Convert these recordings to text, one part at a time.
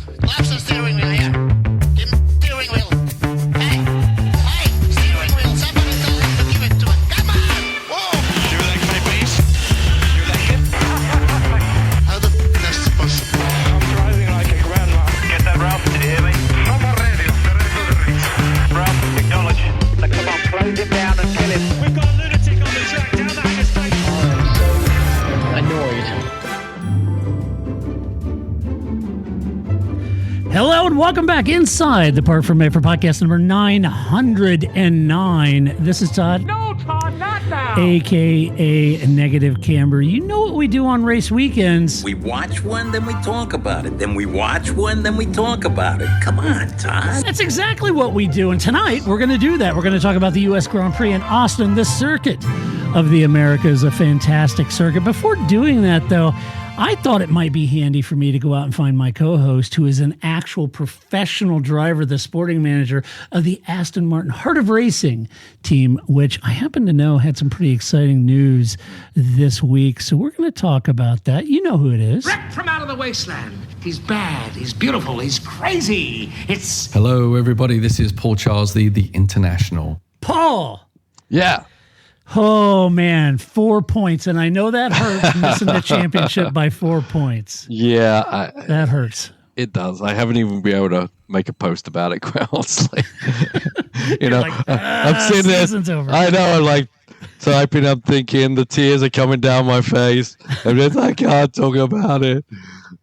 Lawson steering wheel here. Give me steering wheel. Hey, steering wheel. Somebody tell him to give it to him. Come on! Whoa! Your leg, mate, please. Your leg. How the f*** is this possible? I'm driving like a grandma. Get that, Ralph? Did you hear me? From our radio, Perez to the race. Ralph, acknowledge. Now, come on, close him down and kill him. We've got a lunatic on the track down that interstate. Annoyed. Hello and welcome back inside the Park from May for podcast number 909. This is Todd. No, Todd, not now. AKA Negative Camber. You know what we do on race weekends. We watch one, then we talk about it. Then we watch one, then we talk about it. Come on, Todd. That's exactly what we do. And tonight we're going to do that. We're going to talk about the U.S. Grand Prix in Aston. This circuit of the Americas, a fantastic circuit. Before doing that, though, I thought it might be handy for me to go out and find my co-host, who is an actual professional driver, the sporting manager of the Aston Martin Heart of Racing team, which I happen to know had some pretty exciting news this week. So we're going to talk about that. You know who it is. Wrecked from out of the wasteland. He's bad, he's beautiful, he's crazy. It's... Hello, everybody. This is Paul Charles, the International. Paul. Yeah. Oh, man, 4 points. And I know that hurts, missing the championship by 4 points. Yeah. That hurts. It does. I haven't even been able to make a post about it, quite honestly. I'm sitting there. Over. I know. I'm like typing, I'm thinking, the tears are coming down my face. I'm just, I can't talk about it.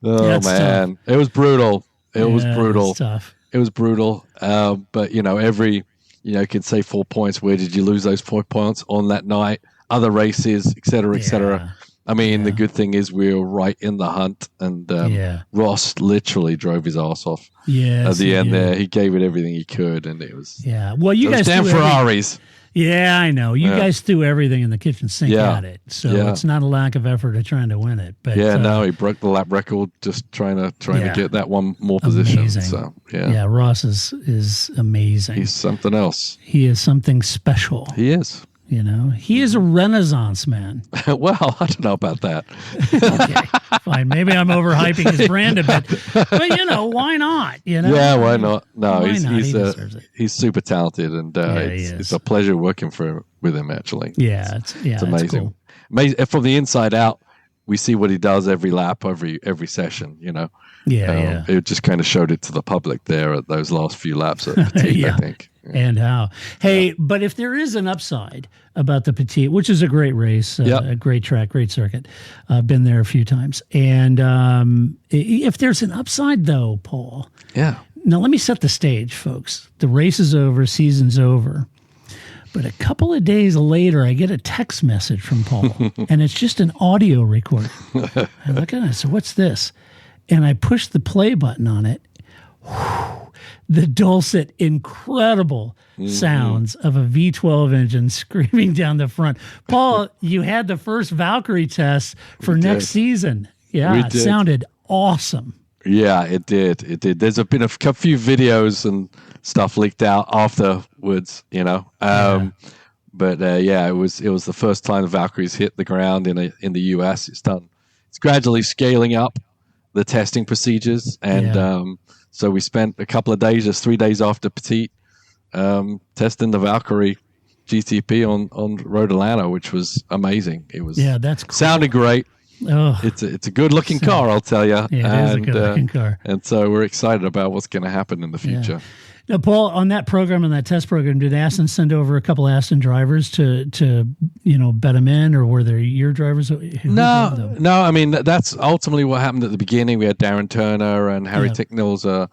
Oh, That's man. Tough. It was brutal. It was brutal. It's tough. It was brutal. But, you could say 4 points. Where did you lose those 4 points on that night? Other races, et cetera, et cetera. I mean, the good thing is we were right in the hunt, and Ross literally drove his ass off. At the end there, he gave it everything he could, and it was Well, you guys damn Ferraris. Yeah, I know. You guys threw everything in the kitchen sink at it, so it's not a lack of effort of trying to win it. But no, he broke the lap record just trying to get that one more position. Amazing. So Ross is amazing. He's something else. He is something special. He is. He is a Renaissance man. Well, I don't know about that. Okay, fine. Maybe I'm overhyping his brand a bit, but why not? Yeah, why not? No, Why not? he's super talented, and it's a pleasure working with him. Actually, it's amazing. Cool. From the inside out, we see what he does every lap, every session. It just kind of showed it to the public there at those last few laps at Petit, I think. And how? Hey, but if there is an upside about the Petit, which is a great race, a great track, great circuit, I've been there a few times. And if there's an upside, though, Paul. Yeah. Now, let me set the stage, folks. The race is over, season's over. But a couple of days later, I get a text message from Paul, and it's just an audio recording. I look at it, so what's this? And I push the play button on it. Whew, the dulcet, incredible sounds of a V12 engine screaming down the front. Paul, you had the first Valkyrie test for next season. Yeah, it sounded awesome. Yeah, it did. It did. There's been a few videos and stuff leaked out afterwards, But it was the first time the Valkyries hit the ground in the US. It's gradually scaling up the testing procedures, and so we spent a couple of days, just 3 days after Petit, testing the Valkyrie GTP on Road Atlanta, which was amazing. It was that's cool. Sounded great. Oh, it's a good looking car, I'll tell you. Yeah, it is a good looking car. And so we're excited about what's going to happen in the future. Now, Paul, on that program, on that test program, did Aston send over a couple of Aston drivers to bet them in, or were there your drivers? No. I mean, that's ultimately what happened at the beginning. We had Darren Turner and Harry Ticknell's a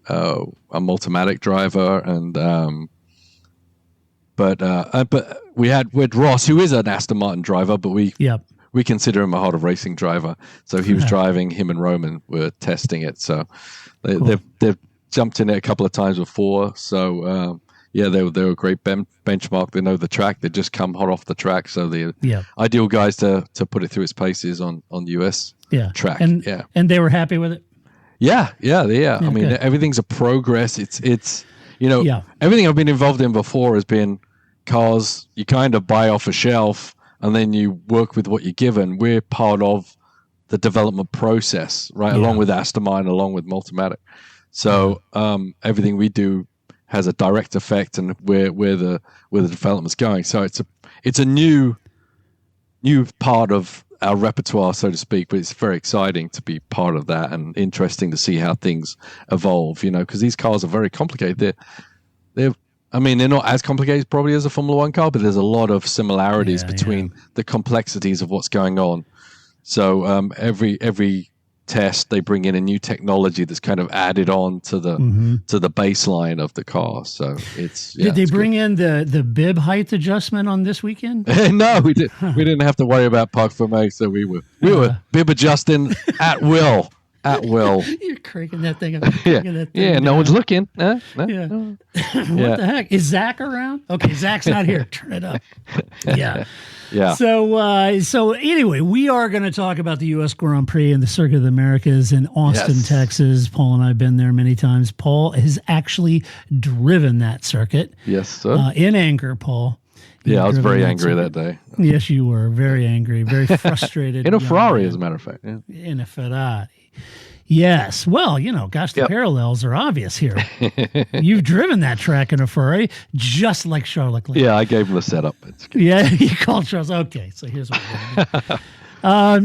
Multimatic driver, and but we had Ross, who is an Aston Martin driver, but we consider him a Heart of Racing driver. So he was driving. Him and Roman were testing it. So they've jumped in it a couple of times before. So they were a great benchmark. They know the track. They just come hot off the track. So the ideal guys to put it through its paces on US track. And they were happy with it. Yeah. I mean, everything's a progress. It's everything I've been involved in before has been cars you kind of buy off a shelf and then you work with what you're given. We're part of the development process, right? Along with Aston, along with Multimatic. So everything we do has a direct effect, and where the development's going. So it's a new part of our repertoire, so to speak. But it's very exciting to be part of that, and interesting to see how things evolve. Because these cars are very complicated. They're not as complicated probably as a Formula One car, but there's a lot of similarities between the complexities of what's going on. So every test they bring in a new technology that's kind of added on to the baseline of the car. So did they bring in the bib height adjustment on this weekend? No, we didn't have to worry about Parc Fermé, so we were bib adjusting at will. You're cranking that thing up. No one's looking. No. What the heck? Is Zach around? Okay, Zach's not here. Turn it up. Yeah. Yeah. So anyway, we are going to talk about the U.S. Grand Prix and the Circuit of the Americas in Austin, Texas. Paul and I have been there many times. Paul has actually driven that circuit. Yes, sir. In anger, Paul. I was very angry that day. Yes, you were. Very angry, very frustrated. In a Ferrari, as a matter of fact. Yeah. In a Ferrari. Yes. Well, the parallels are obvious here. You've driven that track in a Ferrari, just like Charles Leclerc. Yeah, I gave him the setup. Yeah, you called Charles. Okay, so here's what we're going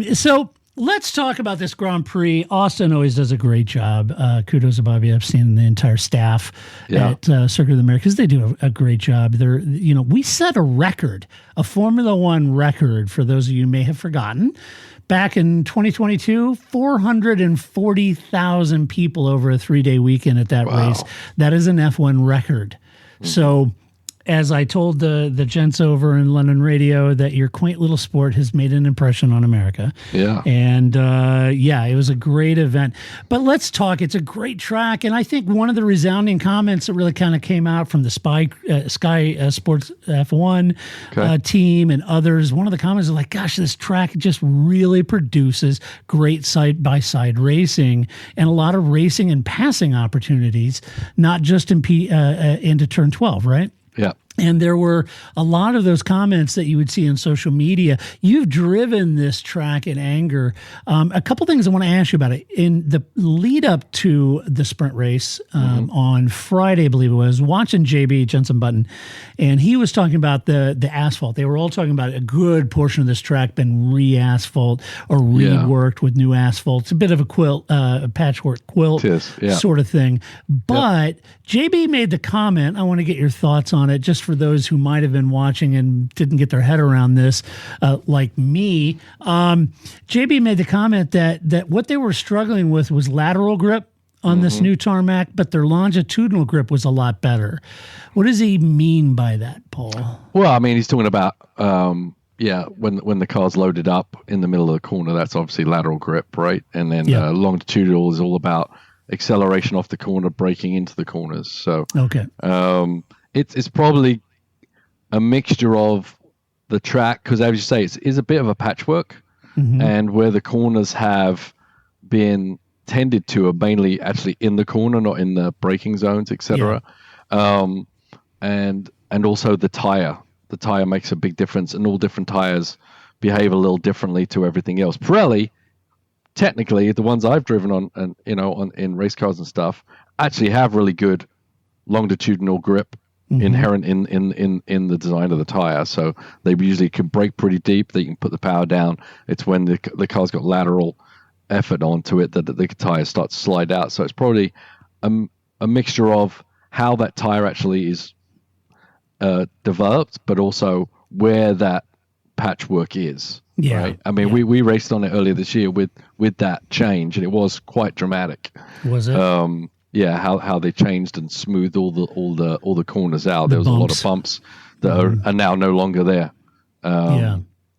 to do. So let's talk about this Grand Prix. Austin always does a great job. Kudos to Bobby Epstein and the entire staff at Circuit of the Americas. They do a great job. We set a record, a Formula One record, for those of you who may have forgotten. Back in 2022, 440,000 people over a 3-day weekend at that race. That is an F1 record. So as I told the gents over in London Radio, that your quaint little sport has made an impression on America. Yeah. And it was a great event. But let's talk. It's a great track. And I think one of the resounding comments that really kind of came out from the Sky Sports F1 team and others, one of the comments is like, gosh, this track just really produces great side-by-side racing and a lot of racing and passing opportunities, not just into turn 12, right? Yeah. And there were a lot of those comments that you would see on social media. You've driven this track in anger. A couple things I want to ask you about it. In the lead up to the sprint race on Friday, I believe it was, watching JB, Jensen Button, and he was talking about the asphalt. They were all talking about a good portion of this track been re-asphalt or reworked with new asphalt. It's a bit of a patchwork quilt sort of thing. But JB made the comment, I want to get your thoughts on it, just for those who might have been watching and didn't get their head around this, like me. JB made the comment that what they were struggling with was lateral grip on this new tarmac, but their longitudinal grip was a lot better. What does he mean by that, Paul? Well, I mean, he's talking about, when the car's loaded up in the middle of the corner, that's obviously lateral grip, right? And then longitudinal is all about acceleration off the corner, braking into the corners. So it's probably a mixture of the track, because as you say, it is a bit of a patchwork, and where the corners have been tended to are mainly actually in the corner, not in the braking zones, etc. And also the tire. The tire makes a big difference, and all different tires behave a little differently to everything else. Pirelli, technically, the ones I've driven on, and in race cars and stuff, actually have really good longitudinal grip inherent in the design of the tire. So they usually can brake pretty deep. They can put the power down. It's when the car's got lateral effort onto it that the tire starts to slide out. So it's probably a mixture of how that tire actually is developed, but also where that patchwork is. Yeah, right? I mean, we raced on it earlier this year with that change, and it was quite dramatic. Was it? How they changed and smoothed all the corners out. There was a lot of bumps that are now no longer there.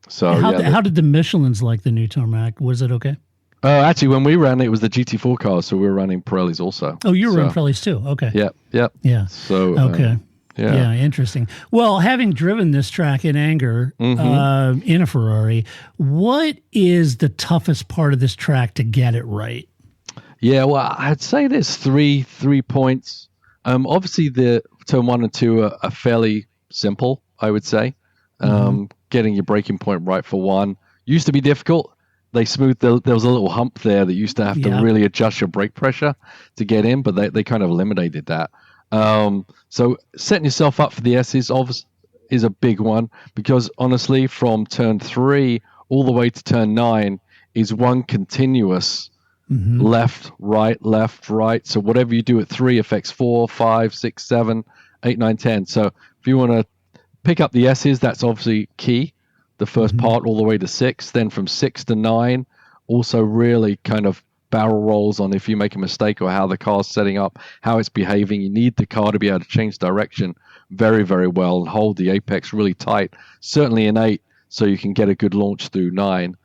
So how did the Michelins like the new tarmac? Was it okay? Actually, when we ran it was the GT4 cars, so we were running Pirellis also. Oh, you were running Pirellis too. Okay. Yep. Yeah. So Yeah, interesting. Well, having driven this track in anger in a Ferrari, what is the toughest part of this track to get it right? Yeah, well, I'd say there's three points. Obviously, the turn 1 and 2 are fairly simple, I would say. Getting your braking point right for one used to be difficult. they smoothed. There was a little hump there that used to have to really adjust your brake pressure to get in, but they kind of eliminated that. So setting yourself up for the S's is a big one, because honestly, from turn 3 all the way to turn 9 is one continuous left, right. So whatever you do at 3 affects 4, 5, 6, 7, 8, 9, 10. So if you want to pick up the S's, that's obviously key. The first part all the way to 6. Then from 6 to 9, also really kind of barrel rolls on if you make a mistake or how the car's setting up, how it's behaving. You need the car to be able to change direction very, very well and hold the apex really tight, certainly in 8, so you can get a good launch through 9.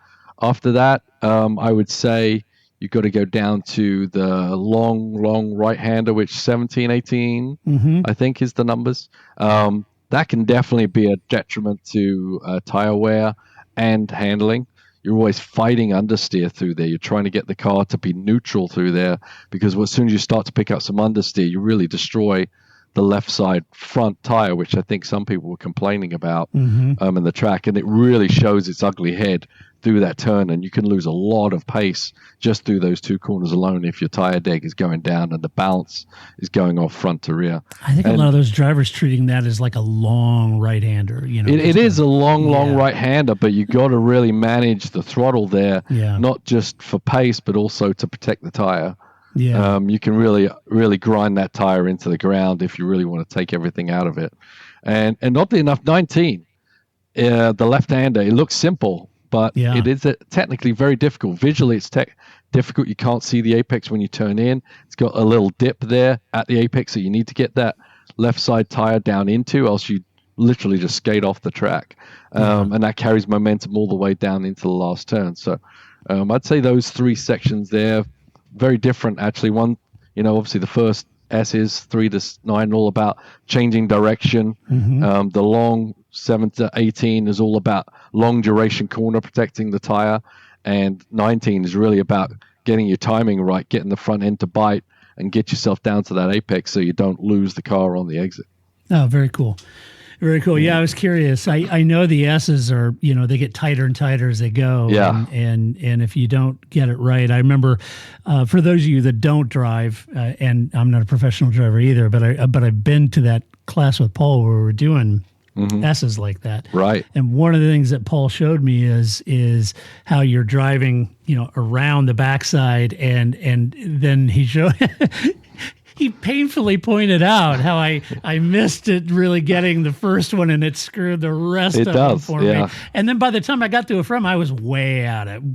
After that, I would say you've got to go down to the long right-hander, which 17, 18, I think is the numbers. That can definitely be a detriment to tire wear and handling. You're always fighting understeer through there. You're trying to get the car to be neutral through there, because as soon as you start to pick up some understeer, you really destroy the left side front tire, which I think some people were complaining about in the track. And it really shows its ugly head through that turn, and you can lose a lot of pace just through those 2 corners alone if your tire deg is going down and the balance is going off front to rear. I think a lot of those drivers treating that as like a long right-hander. You know, it is a long right-hander, but you got to really manage the throttle there, not just for pace, but also to protect the tire. Yeah, you can really grind that tire into the ground if you really want to take everything out of it. And oddly enough, 19, the left-hander, it looks simple, but it is technically very difficult. Visually, it's difficult. You can't see the apex when you turn in. It's got a little dip there at the apex that you need to get that left side tire down into, else you literally just skate off the track. And that carries momentum all the way down into the last turn. So I'd say those 3 sections there, very different actually. One, obviously the first S is 3 to 9, all about changing direction. The long 7 to 18 is all about long duration corner, protecting the tire, and 19 is really about getting your timing right, getting the front end to bite and get yourself down to that apex so you don't lose the car on the exit. Oh, very cool. Very cool. Yeah, I was curious. I know the S's are, they get tighter and tighter as they go. Yeah. And if you don't get it right, I remember for those of you that don't drive, and I'm not a professional driver either, but I've been to that class with Paul where we're doing S's like that. Right. And one of the things that Paul showed me is how you're driving, around the backside, and then he showed. He painfully pointed out how I missed it really getting the first one, and it screwed the rest of them for me. And then by the time I got to a frame, I was way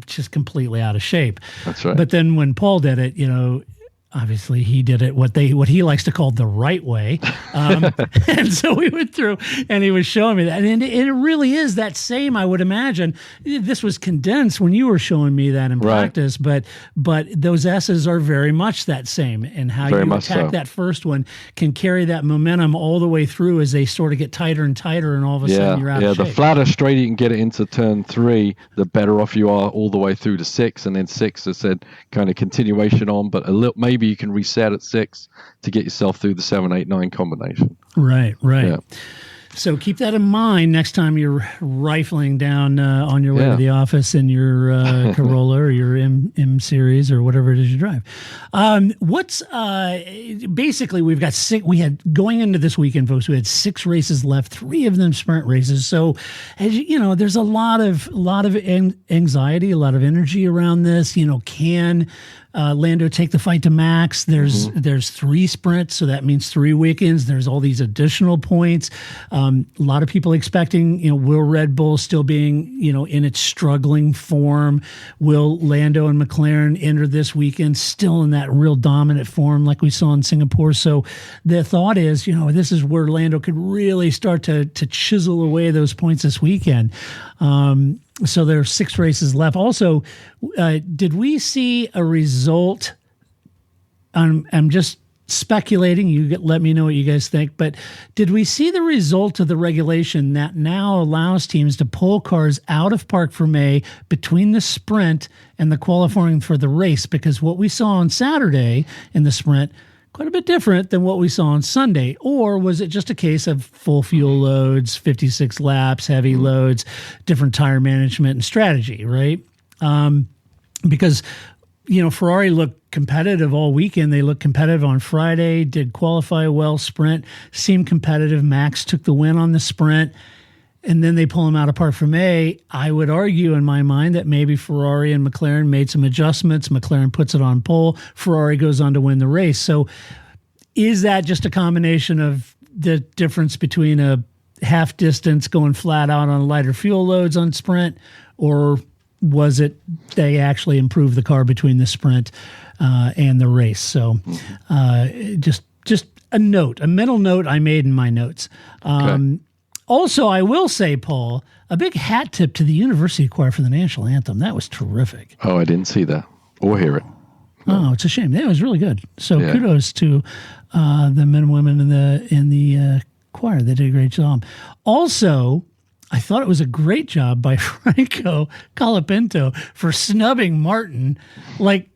just completely out of shape. That's right. But then when Paul did it, obviously he did it what he likes to call the right way. And so we went through and he was showing me that. And it really is that same, I would imagine. This was condensed when you were showing me that in practice, but those S's are very much that same. And how you attack that first one can carry that momentum all the way through as they sort of get tighter and tighter, and all of a sudden you're out of shape. The flatter, straighter you can get it into turn 3, the better off you are all the way through to 6. And then 6, as I said, kind of continuation on, but a little, maybe you can reset at 6 to get yourself through the 7, 8, 9 combination. Right. Yeah. So keep that in mind next time you're rifling down on your way to the office in your Corolla or your M Series or whatever it is you drive. Basically we've got 6. We had going into this weekend, folks. We had 6 races left, 3 of them sprint races. So, as there's a lot of anxiety, a lot of energy around this. Can Lando take the fight to Max? There's 3 sprints, so that means 3 weekends. There's all these additional points. A lot of people expecting, will Red Bull still being, in its struggling form? Will Lando and McLaren enter this weekend still in that real dominant form like we saw in Singapore? So the thought is, this is where Lando could really start to chisel away those points this weekend. So there are 6 races left. Also, did we see a result? I'm just speculating. You let me know what you guys think. But did we see the result of the regulation that now allows teams to pull cars out of Parc Fermé between the sprint and the qualifying for the race? Because what we saw on Saturday in the sprint, quite a bit different than what we saw on Sunday. Or was it just a case of full fuel loads, 56 laps, heavy loads, different tire management and strategy, right? Because, Ferrari looked competitive all weekend. They looked competitive on Friday, did qualify well, sprint, seemed competitive. Max took the win on the sprint, and then they pull him out apart from A. I would argue in my mind that maybe Ferrari and McLaren made some adjustments. McLaren puts it on pole. Ferrari goes on to win the race. So is that just a combination of the difference between a half distance going flat out on lighter fuel loads on sprint, or was it they actually improved the car between the sprint and the race? So just a mental note I made in my notes. Okay. Also, I will say, Paul, a big hat tip to the University Choir for the national anthem. That was terrific. Oh, I didn't see that or hear it. Oh, it's a shame. That was really good. So Yeah. kudos to the men and women in the choir. They did a great job. Also, I thought it was a great job by Franco Colapinto for snubbing Martin. Like,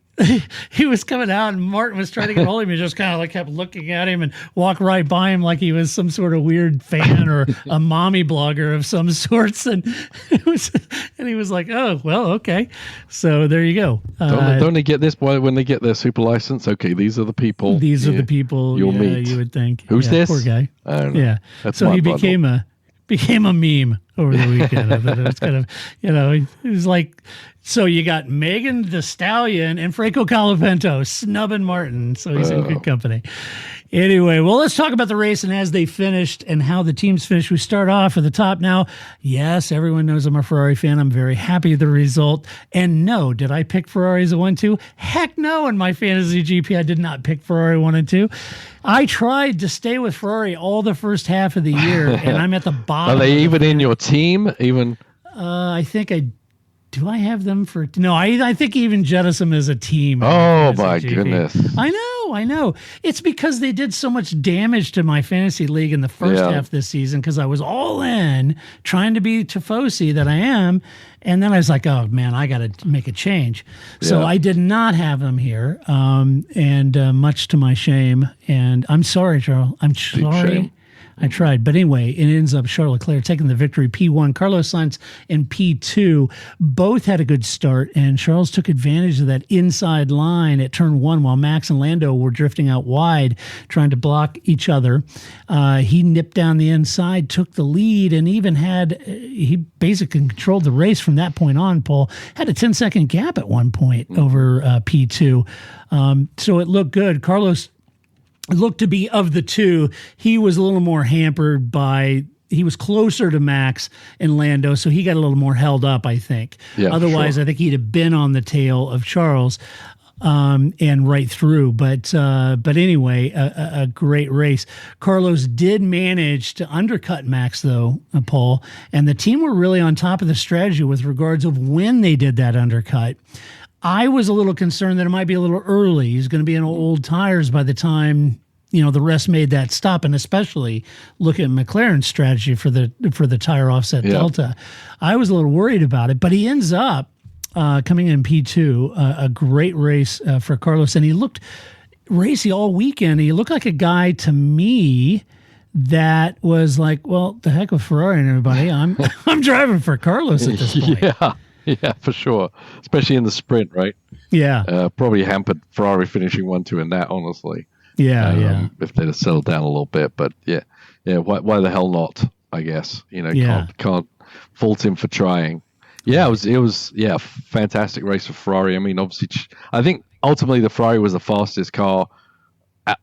he was coming out and Martin was trying to get hold of him and just kind of like kept looking at him and walk right by him like he was some sort of weird fan or a mommy blogger of some sorts. And he was like, oh, well, okay. So there you go. Don't they get this when they get their super license? Okay, these are the people. These are the people you'll meet. You would think. Who's this? Poor guy. I don't know. Yeah. That's so my he bundle. became a meme over the weekend. It was kind of, it was like, so you got Megan the Stallion and Franco Colapinto snubbing Martin. So he's in good company. Anyway, well, let's talk about the race and as they finished and how the teams finished. We start off at the top now. Yes, everyone knows I'm a Ferrari fan. I'm very happy with the result. And no, did I pick Ferrari as a 1-2? Heck no, in my fantasy GP, I did not pick Ferrari 1 and 2. I tried to stay with Ferrari all the first half of the year, and I'm at the bottom. Are they even in your team? Even? I think do I have them for? No, I think even jettison as a team. Oh as a my GP. goodness! I know. It's because they did so much damage to my fantasy league in the first half this season because I was all in trying to be Tifosi that I am, and then I was like, oh man, I got to make a change. So I did not have them here, and much to my shame. And I'm sorry, Charles. I'm sorry. Shame. I tried. But anyway, it ends up Charles Leclerc taking the victory, P1. Carlos Sainz in P2 both had a good start, and Charles took advantage of that inside line at turn 1 while Max and Lando were drifting out wide, trying to block each other. He nipped down the inside, took the lead, and even he basically controlled the race from that point on, Paul. Had a 10-second gap at one point over P2. So it looked good. Carlos looked to be, of the two, he was a little more hampered by, he was closer to Max and Lando, so he got a little more held up, I think. Yeah, otherwise, sure. I think he'd have been on the tail of Charles and right through. But anyway, a great race. Carlos did manage to undercut Max, though, Paul, and the team were really on top of the strategy with regards of when they did that undercut. I was a little concerned that it might be a little early. He's going to be in old tires by the time, the rest made that stop, and especially look at McLaren's strategy for the tire offset delta. I was a little worried about it, but he ends up coming in P2, a great race for Carlos, and he looked racy all weekend. He looked like a guy to me that was like, well, the heck with Ferrari and everybody. I'm driving for Carlos at this point. Yeah, for sure. Especially in the sprint, right? Yeah. Probably hampered Ferrari finishing 1-2 in that, honestly. Yeah. If they'd have settled down a little bit. But yeah. Why the hell not, I guess. Can't fault him for trying. Yeah, it was fantastic race for Ferrari. I mean, obviously, I think ultimately the Ferrari was the fastest car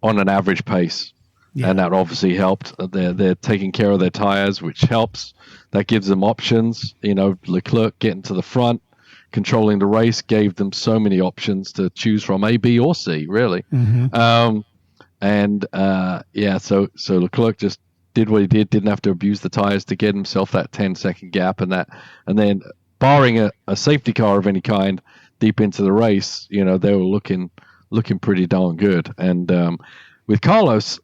on an average pace. Yeah. And that obviously helped. They're taking care of their tires, which helps. That gives them options. Leclerc getting to the front, controlling the race, gave them so many options to choose from, A, B, or C, really. Mm-hmm. So Leclerc just did what he did, didn't have to abuse the tires to get himself that 10-second gap, and then barring a safety car of any kind deep into the race, they were looking pretty darn good. And with Carlos,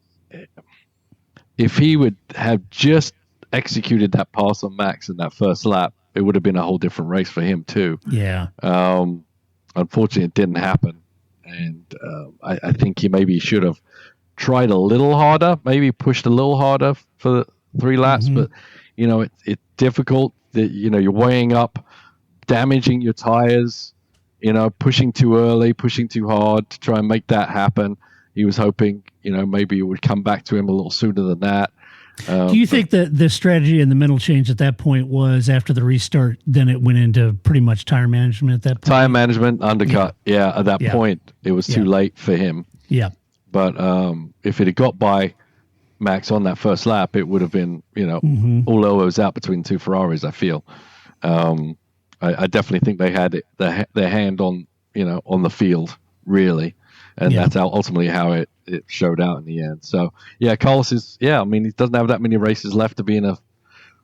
if he would have just executed that pass on Max in that first lap, it would have been a whole different race for him too. Yeah. Unfortunately, it didn't happen, and I think he maybe should have tried a little harder, maybe pushed a little harder for the 3 laps. Mm-hmm. But it's difficult that you're weighing up damaging your tires, pushing too early, pushing too hard to try and make that happen. He was hoping, maybe it would come back to him a little sooner than that. Do you think that the strategy and the mental change at that point was after the restart, then it went into pretty much tire management at that point? Tire management, undercut. Yeah, at that point, it was too late for him. Yeah. But if it had got by Max on that first lap, it would have been, all elbows out between two Ferraris, I feel. I definitely think they had their hand on, on the field, really. And that's ultimately how it showed out in the end. So, Carlos is, he doesn't have that many races left to be in a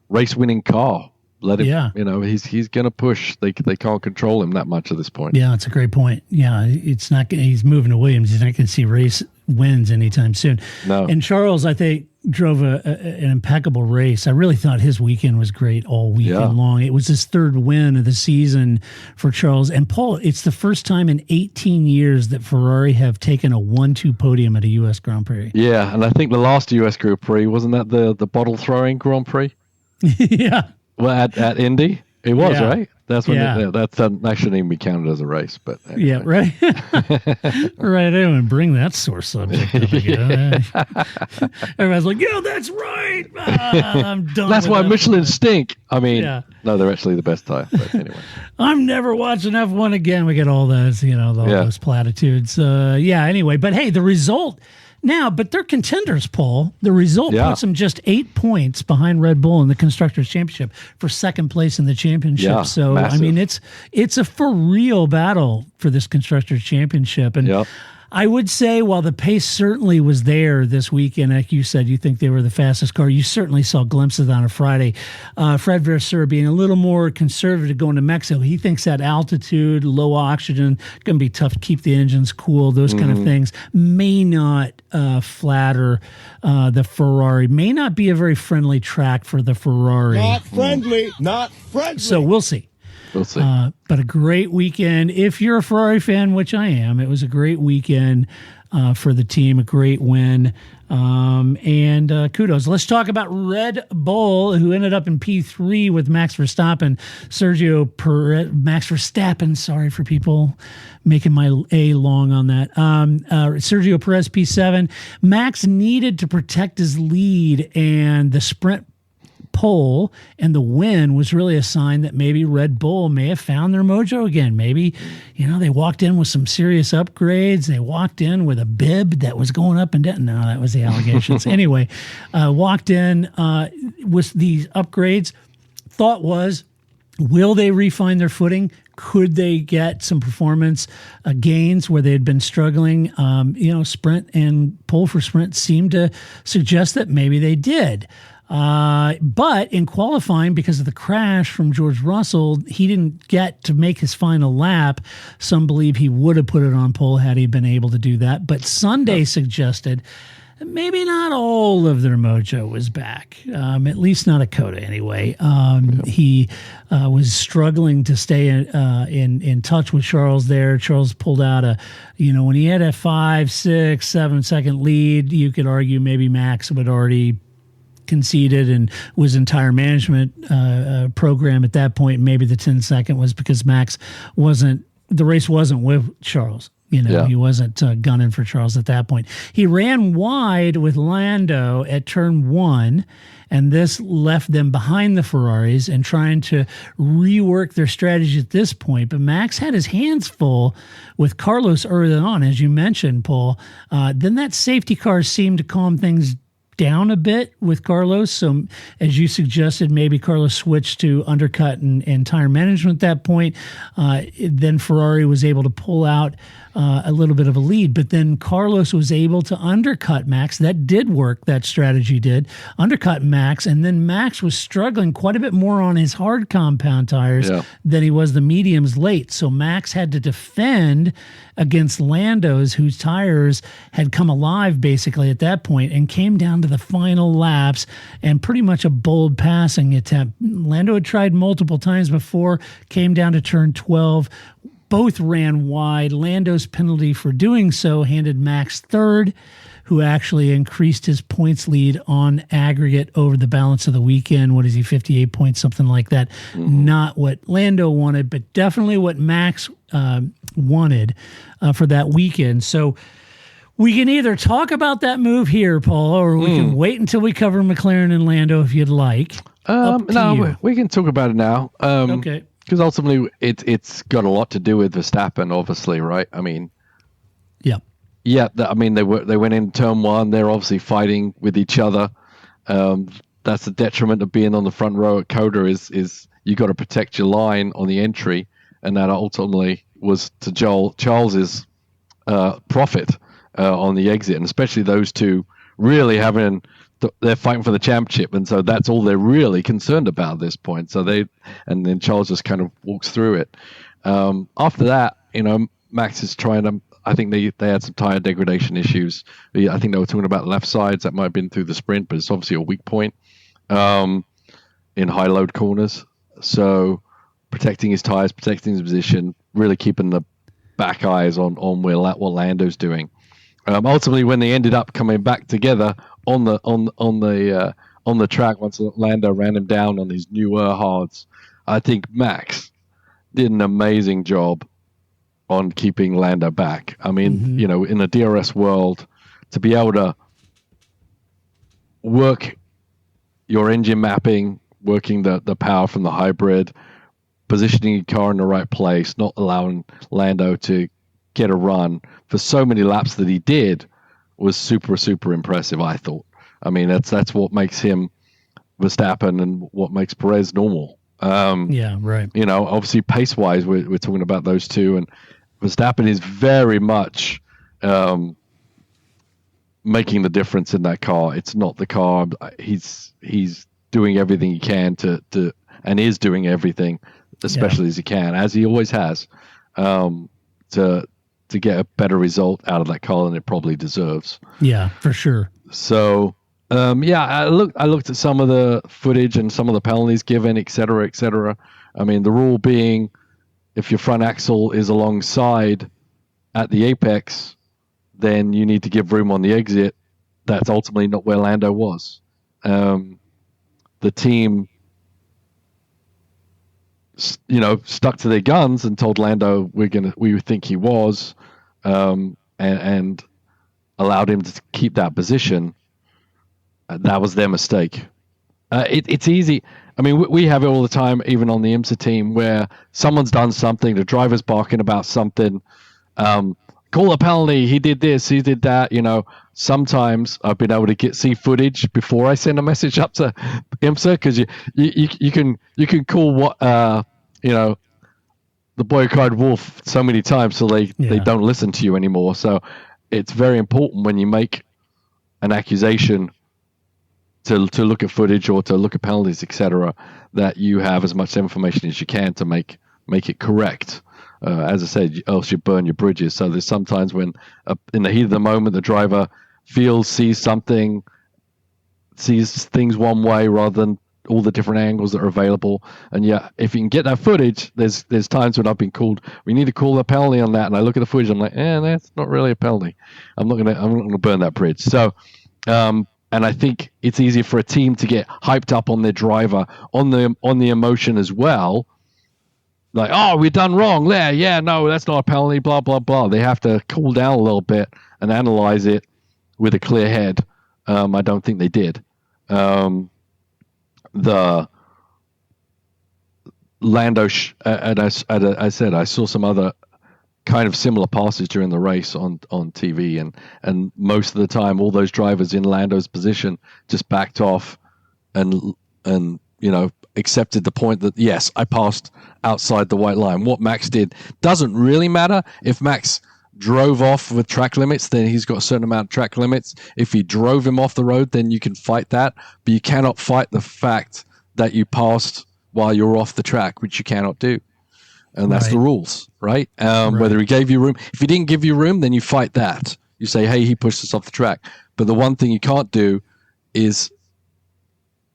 race-winning car. Let him, he's going to push. They can't control him that much at this point. Yeah, that's a great point. Yeah, it's not. He's moving to Williams. He's not going to see race wins anytime soon. No. And Charles, I think, drove an impeccable race. I really thought his weekend was great all weekend long. It was his third win of the season for Charles. And Paul, it's the first time in 18 years that Ferrari have taken a 1-2 podium at a U.S. Grand Prix. Yeah, and I think the last U.S. Grand Prix, wasn't that the bottle throwing Grand Prix? Yeah. Well, at Indy, it was, right? That's when that shouldn't even be counted as a race, but anyway. Yeah, right. Right. I didn't bring that sore subject up again. Everybody's like, that's right. I'm done. That's why that. Michelin stink. I mean, no, they're actually the best tire. But anyway, I'm never watching F1 again. We get all those, those platitudes. Anyway, but hey, the result. Now, but they're contenders, Paul. The result puts them just 8 points behind Red Bull in the Constructors' Championship for second place in the championship. Yeah, so, massive. I mean, it's a for real battle for this Constructors' Championship. And I would say while the pace certainly was there this weekend, like you said, you think they were the fastest car. You certainly saw glimpses on a Friday. Fred Vasseur being a little more conservative going to Mexico. He thinks that altitude, low oxygen, going to be tough to keep the engines cool. Those kind of things may not flatter the Ferrari. May not be a very friendly track for the Ferrari. Not friendly. So we'll see. We'll see. But a great weekend. If you're a Ferrari fan, which I am, it was a great weekend for the team, a great win. And kudos. Let's talk about Red Bull, who ended up in P3 with Max Verstappen. Max Verstappen, sorry for people making my A long on that. Sergio Perez, P7. Max needed to protect his lead, and the sprint pole and the win was really a sign that maybe Red Bull may have found their mojo again. Maybe, they walked in with some serious upgrades. They walked in with a bib that was going up and down. No, that was the allegations. Anyway, walked in with these upgrades. Thought was, will they refine their footing? Could they get some performance gains where they had been struggling? Sprint and pole for sprint seemed to suggest that maybe they did. But in qualifying, because of the crash from George Russell, he didn't get to make his final lap. Some believe he would have put it on pole had he been able to do that. But Sunday suggested that maybe not all of their mojo was back, at least not at Coda anyway. He was struggling to stay in touch with Charles there. Charles pulled out when he had a 5, 6, 7 second lead, you could argue maybe Max would already conceded and was in tire management program at that point. Maybe the 10-second was because the race wasn't with Charles. He wasn't gunning for Charles at that point. He ran wide with Lando at turn 1, and this left them behind the Ferraris and trying to rework their strategy at this point. But Max had his hands full with Carlos early on, as you mentioned, Paul. Then that safety car seemed to calm things down a bit with Carlos. So as you suggested, maybe Carlos switched to undercut and tire management at that point. Then Ferrari was able to pull out a little bit of a lead, but then Carlos was able to undercut Max. That did work. That strategy did undercut Max. And then Max was struggling quite a bit more on his hard compound tires than he was the mediums late. So Max had to defend against Lando's, whose tires had come alive basically at that point and came down to the final laps and pretty much a bold passing attempt. Lando had tried multiple times before, came down to turn 12. Both ran wide. Lando's penalty for doing so handed Max third. who actually increased his points lead on aggregate over the balance of the weekend. What is he, 58 points, something like that? Not what Lando wanted, but definitely what Max wanted for that weekend. So we can either talk about that move here, Paul, or we can wait until we cover McLaren and Lando if you'd like. No, we can talk about it now. Okay. Because ultimately, it's got a lot to do with Verstappen, obviously, right? I mean, yeah. they went in turn one. They're obviously fighting with each other. That's the detriment of being on the front row at Coda is you got to protect your line on the entry, and that ultimately was to Charles's profit on the exit, and especially those two really having. They're fighting for the championship, and so that's all they're really concerned about at this point. So and then Charles just kind of walks through it. After that, Max is trying to. I think they had some tire degradation issues. I think they were talking about left sides. That might have been through the sprint, but it's obviously a weak point in high load corners. So protecting his tires, protecting his position, really keeping the back eyes on what Lando's doing. Ultimately, when they ended up coming back together on the track, once Lando ran him down on his newer hards, I think Max did an amazing job on keeping Lando back. I mean, in the DRS world, to be able to work your engine mapping, working the power from the hybrid, positioning your car in the right place, not allowing Lando to get a run for so many laps that he did was super, super impressive, I thought. I mean, that's what makes him Verstappen and what makes Perez normal. Yeah, right. Obviously pace-wise, we're talking about those two, and Verstappen is very much making the difference in that car. It's not the car. He's doing everything he can to and is doing everything, especially as he can, as he always has, to get a better result out of that car than it probably deserves. Yeah, for sure. So, I looked at some of the footage and some of the penalties given, et cetera, et cetera. I mean, the rule being if your front axle is alongside at the apex, then you need to give room on the exit. That's ultimately not where Lando was. The team, stuck to their guns and told Lando we think he was, and allowed him to keep that position. That was their mistake. It's easy. I mean, we have it all the time, even on the IMSA team, where someone's done something, the driver's barking about something, call a penalty, he did this, he did that. Sometimes I've been able to see footage before I send a message up to IMSA, because you can call what the boy cried wolf so many times so they don't listen to you anymore. So it's very important when you make an accusation to look at footage or to look at penalties, etc., that you have as much information as you can to make it correct. As I said, else you burn your bridges. So there's sometimes when in the heat of the moment, the driver sees things one way rather than all the different angles that are available. And if you can get that footage, there's times when I've been called, we need to call a penalty on that. And I look at the footage, I'm like, that's not really a penalty. I'm not gonna burn that bridge. So, and I think it's easy for a team to get hyped up on their driver, on the emotion as well. Like, oh, we've done wrong there. Yeah, no, that's not a penalty, blah, blah, blah. They have to cool down a little bit and analyze it with a clear head. I don't think they did. The Lando, and I said, I saw some other kind of similar passes during the race on TV, and most of the time, all those drivers in Lando's position just backed off and accepted the point that, yes, I passed outside the white line. What Max did doesn't really matter. If Max drove off with track limits, then he's got a certain amount of track limits. If he drove him off the road, then you can fight that, but you cannot fight the fact that you passed while you're off the track, which you cannot do. And that's the rules, right? Whether he gave you room. If he didn't give you room, then you fight that. You say, hey, he pushed us off the track. But the one thing you can't do is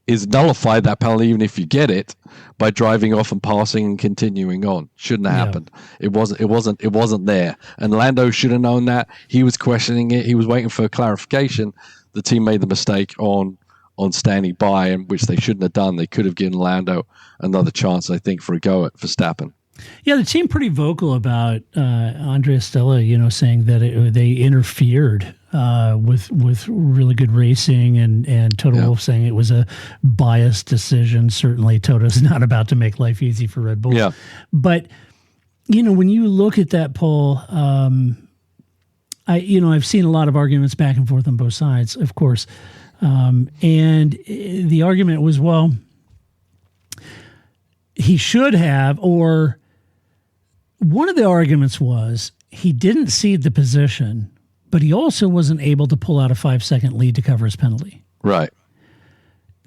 is nullify that penalty even if you get it by driving off and passing and continuing on. Shouldn't have happened. It wasn't there. And Lando should have known that. He was questioning it. He was waiting for clarification. The team made the mistake on standing by, and which they shouldn't have done. They could have given Lando another chance, I think, for a go at Verstappen. Yeah, the team pretty vocal about Andrea Stella, saying that they interfered with really good racing, and Toto Wolff saying it was a biased decision. Certainly, Toto's not about to make life easy for Red Bull. Yeah. But, when you look at that poll, I've seen a lot of arguments back and forth on both sides, of course. And the argument was, well, he should have, or one of the arguments was he didn't cede the position, but he also wasn't able to pull out a 5-second lead to cover his penalty. Right.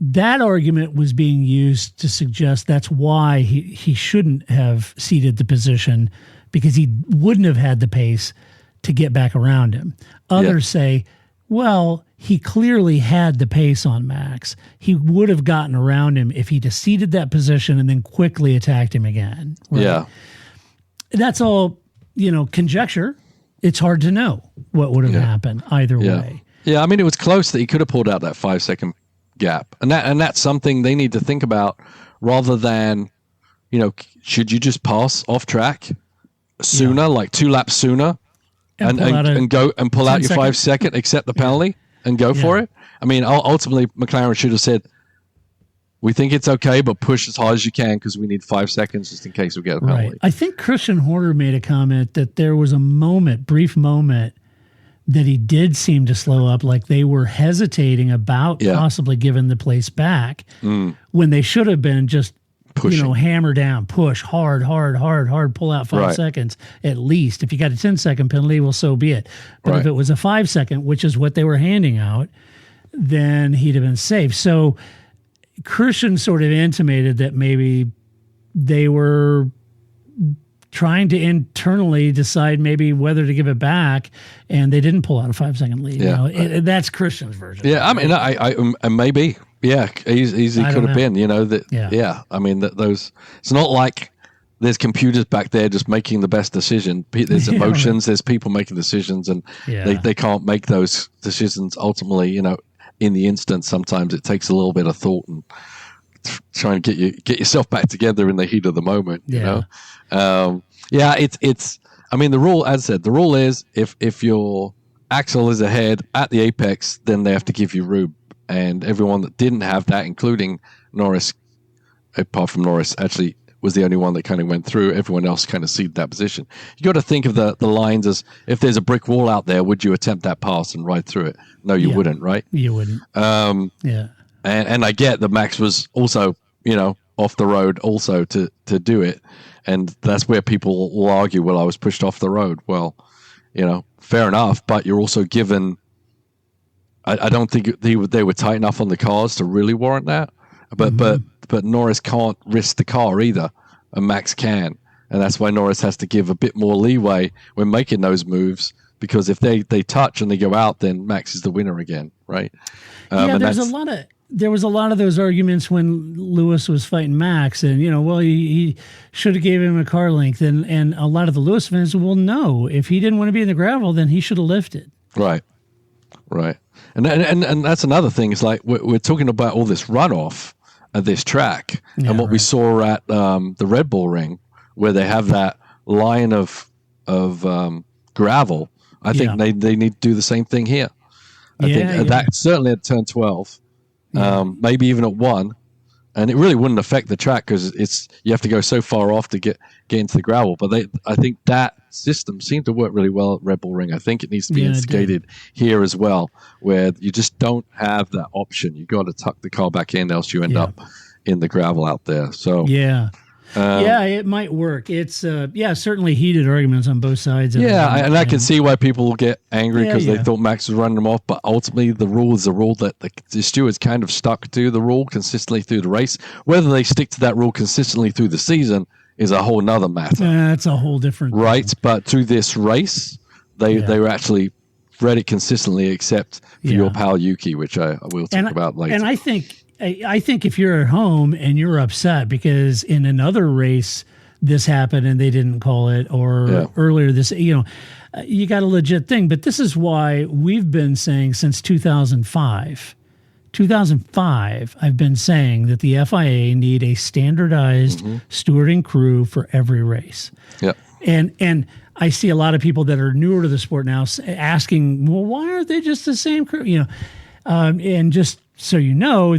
That argument was being used to suggest that's why he shouldn't have ceded the position, because he wouldn't have had the pace to get back around him. Others say, well, he clearly had the pace on Max. He would have gotten around him if he'd ceded that position and then quickly attacked him again. Right? Yeah. That's all, conjecture. It's hard to know what would have happened either way. Yeah, I mean, it was close that he could have pulled out that 5-second gap. And that's something they need to think about, rather than, should you just pass off track sooner, like 2 laps sooner, and go and pull out your 5-second, accept the penalty, and go for it? I mean, ultimately, McLaren should have said, we think it's okay, but push as hard as you can because we need 5 seconds just in case we get a penalty. Right. I think Christian Horner made a comment that there was a brief moment, that he did seem to slow up, like they were hesitating about possibly giving the place back when they should have been just pushing. Hammer down, push hard, pull out 5 seconds at least. If you got a 10-second penalty, well, so be it. But if it was a 5-second, which is what they were handing out, then he'd have been safe. So Christian sort of intimated that maybe they were trying to internally decide maybe whether to give it back, and they didn't pull out a 5-second lead. Yeah. That's Christian's version. Yeah, I mean, I maybe. Yeah, easy could have been, I mean, those, it's not like there's computers back there just making the best decision. There's emotions, there's people making decisions, and they can't make those decisions ultimately, in the instant. Sometimes it takes a little bit of thought and trying to get yourself back together in the heat of the moment, you know? It's, I mean, the rule, as I said, the rule is if your axle is ahead at the apex, then they have to give you room. And everyone that didn't have that, including Norris, apart from Norris, actually was the only one that kind of went through. Everyone else kind of ceded that position. You got to think of the lines as, if there's a brick wall out there, would you attempt that pass and ride through it? No, you wouldn't, right? You wouldn't. And I get that Max was also, off the road also to do it. And that's where people will argue, well, I was pushed off the road. Well, fair enough, but you're also given, I don't think they were tight enough on the cars to really warrant that. But Norris can't risk the car either, and Max can. And that's why Norris has to give a bit more leeway when making those moves, because if they touch and they go out, then Max is the winner again, right? There was a lot of those arguments when Lewis was fighting Max, and he should have gave him a car length, and a lot of the Lewis fans, well, no, if he didn't want to be in the gravel, then he should have lifted. Right. And that's another thing. It's like we're talking about all this runoff at this track, and what we saw at the Red Bull Ring, where they have that line of gravel. I think they need to do the same thing here. I think that certainly at turn 12. Maybe even at 1, and it really wouldn't affect the track because you have to go so far off to get into the gravel. But I think that system seemed to work really well at Red Bull Ring. I think it needs to be instigated here as well, where you just don't have that option. You got to tuck the car back in, else you end up in the gravel out there. So it might work. It's certainly heated arguments on both sides. And I can see why people will get angry because they thought Max was running them off. But ultimately, the rule is the rule that the stewards kind of stuck to the rule consistently through the race. Whether they stick to that rule consistently through the season is a whole nother matter. That's a whole different thing. Right, but through this race, they were actually read it consistently, except for your pal Yuki, which I will talk about later. And I think I think if you're at home and you're upset because in another race this happened and they didn't call it, or earlier this, you got a legit thing. But this is why we've been saying since 2005, I've been saying that the FIA need a standardized stewarding crew for every race. Yep. And I see a lot of people that are newer to the sport now asking, well, why aren't they just the same crew? And just so you know,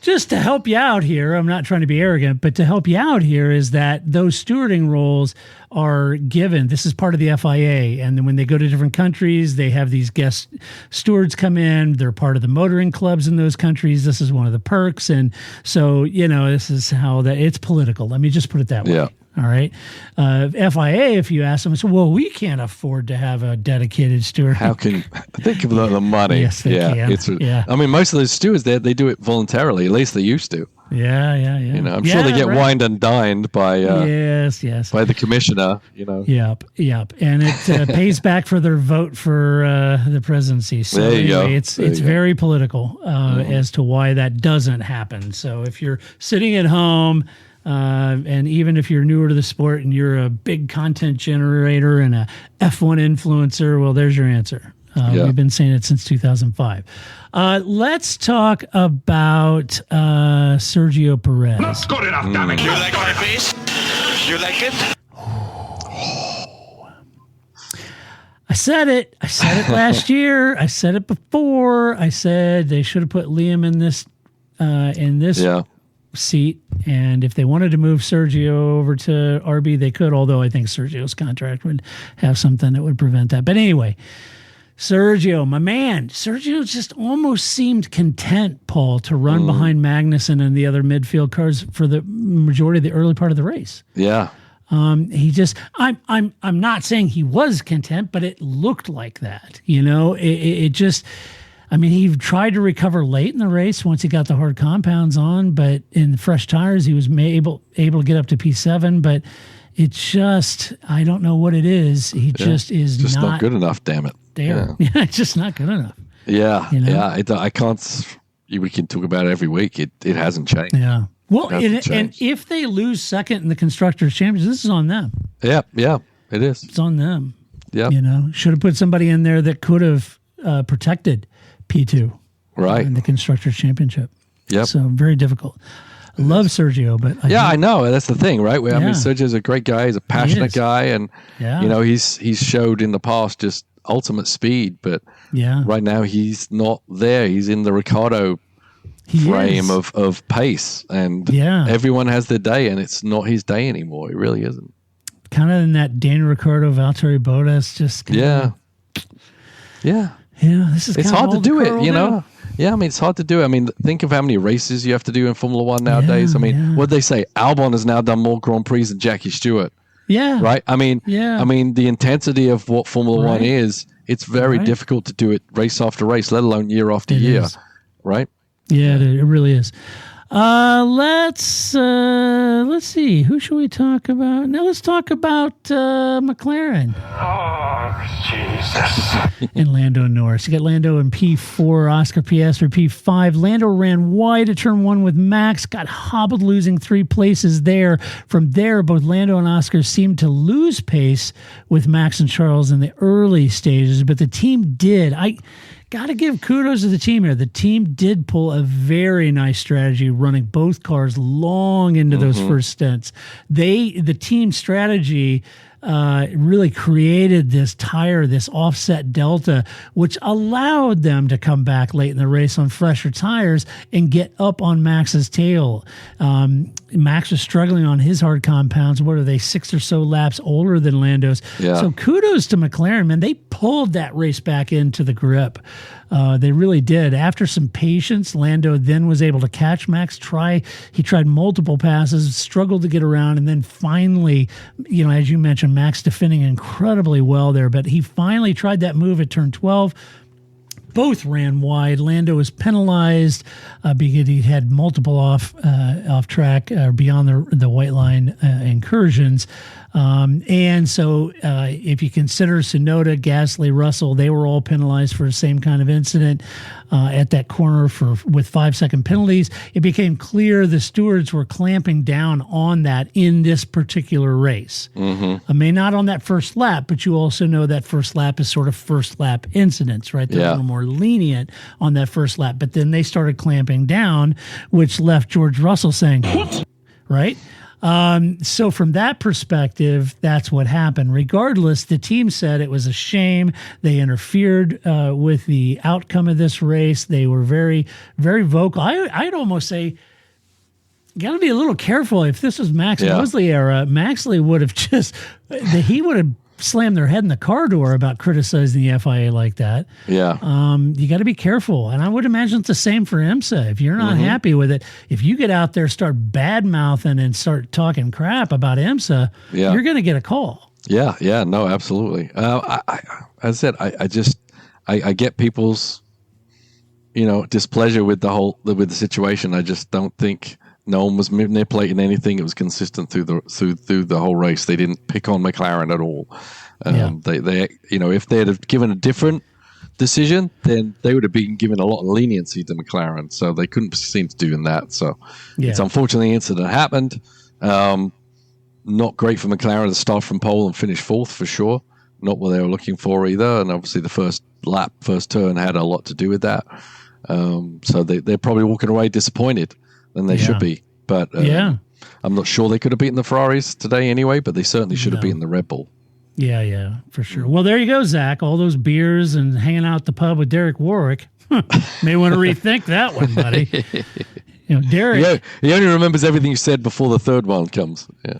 just to help you out here, I'm not trying to be arrogant, but to help you out here is that those stewarding roles are given. This is part of the FIA. And then when they go to different countries, they have these guest stewards come in. They're part of the motoring clubs in those countries. This is one of the perks. And so, this is how it's political. Let me just put it that way. Yeah. All right. FIA, if you ask them, say, well, we can't afford to have a dedicated steward. How can think of the money? Yes, they can. I mean, most of those stewards they do it voluntarily. At least they used to. Yeah. I'm sure they get wined and dined by by the commissioner. Yep. And it pays back for their vote for the presidency. So there you go. It's very political as to why that doesn't happen. So if you're sitting at home. And even if you're newer to the sport and you're a big content generator and a F1 influencer, well, there's your answer. We've been saying it since 2005. Let's talk about Sergio Perez. Not good enough, damn it. You like my face? You like it? I said it last year. I said it before. I said they should have put Liam in this seat, and if they wanted to move Sergio over to RB, they could, although I think Sergio's contract would have something that would prevent that. But anyway, Sergio, my man, Sergio just almost seemed content, Paul, to run behind Magnussen and the other midfield cars for the majority of the early part of the race. Yeah. He just, I'm not saying he was content, but it looked like that, it just, I mean, he tried to recover late in the race once he got the hard compounds on, but in the fresh tires, he was able to get up to P7. But it's just, I don't know what it is. He just is just not good enough. Damn it! There, it's just not good enough. Yeah, I can't. We can talk about it every week. It hasn't changed. Yeah. Well, and if they lose second in the constructors' championship, this is on them. Yeah, it is. It's on them. Yeah, should have put somebody in there that could have protected P2 in the Constructors' Championship. Yep. So very difficult. I love Sergio, but I know. That's the thing, right? I mean, Sergio's a great guy. He's a passionate guy, and he's showed in the past just ultimate speed, but right now he's not there. He's in the Ricciardo frame of pace, and everyone has their day, and it's not his day anymore. It really isn't. Kind of in that Daniel Ricciardo, Valtteri Bottas, just this is it's hard to do it, Yeah, I mean, it's hard to do it. I mean, think of how many races you have to do in Formula One nowadays. I mean, what they say? Albon has now done more Grand Prix than Jackie Stewart. Yeah. Right? I mean, the intensity of what Formula One is, it's very difficult to do it race after race, let alone year after year. Right? Yeah, it really is. Let's see. Who should we talk about? Now let's talk about McLaren. Oh, Jesus. And Lando Norris. You got Lando in P4, Oscar Piastri P5. Lando ran wide at turn 1 with Max, got hobbled, losing 3 places there. From there, both Lando and Oscar seemed to lose pace with Max and Charles in the early stages, but the team did. Got to give kudos to the team here. The team did pull a very nice strategy, running both cars long into those first stints. The team strategy really created this offset delta, which allowed them to come back late in the race on fresher tires and get up on Max's tail. Max was struggling on his hard compounds. What are they, 6 or so laps older than Lando's? Yeah. So kudos to McLaren, man. They pulled that race back into the grip. They really did. After some patience, Lando then was able to catch Max. He tried multiple passes, struggled to get around, and then finally, as you mentioned, Max defending incredibly well there, but he finally tried that move at turn 12. Both ran wide. Lando was penalized because he had multiple off track beyond the white line incursions. And so if you consider Tsunoda, Gasly, Russell, they were all penalized for the same kind of incident at that corner with 5-second penalties. It became clear the stewards were clamping down on that in this particular race. I mean, not on that first lap, but you also know that first lap is sort of first lap incidents, right? They're a little more lenient on that first lap. But then they started clamping down, which left George Russell saying, "What?" Right? So from that perspective, that's what happened. Regardless, the team said it was a shame. They interfered with the outcome of this race. They were very, very vocal. I'd almost say, you got to be a little careful. If this was Max Mosley era, Maxley would have he would have slammed their head in the car door about criticizing the FIA like that. Yeah. You got to be careful. And I would imagine it's the same for IMSA. If you're not happy with it, if you get out there, start bad mouthing and start talking crap about IMSA, you're going to get a call. Yeah. Yeah. No, absolutely. As I said, I get people's, displeasure with the situation. I just don't think no one was manipulating anything. It was consistent through the whole race. They didn't pick on McLaren at all. They if they had given a different decision, then they would have been given a lot of leniency to McLaren. So they couldn't seem to do that. So it's unfortunately the incident happened. Not great for McLaren to start from pole and finish fourth for sure. Not what they were looking for either. And obviously the first turn had a lot to do with that. So they're probably walking away disappointed. And they should be. But I'm not sure they could have beaten the Ferraris today anyway, but they certainly should have beaten the Red Bull. Yeah, for sure. Well, there you go, Zach. All those beers and hanging out at the pub with Derek Warwick. May want to rethink that one, buddy. Derek. He only remembers everything you said before the third one comes. Yeah.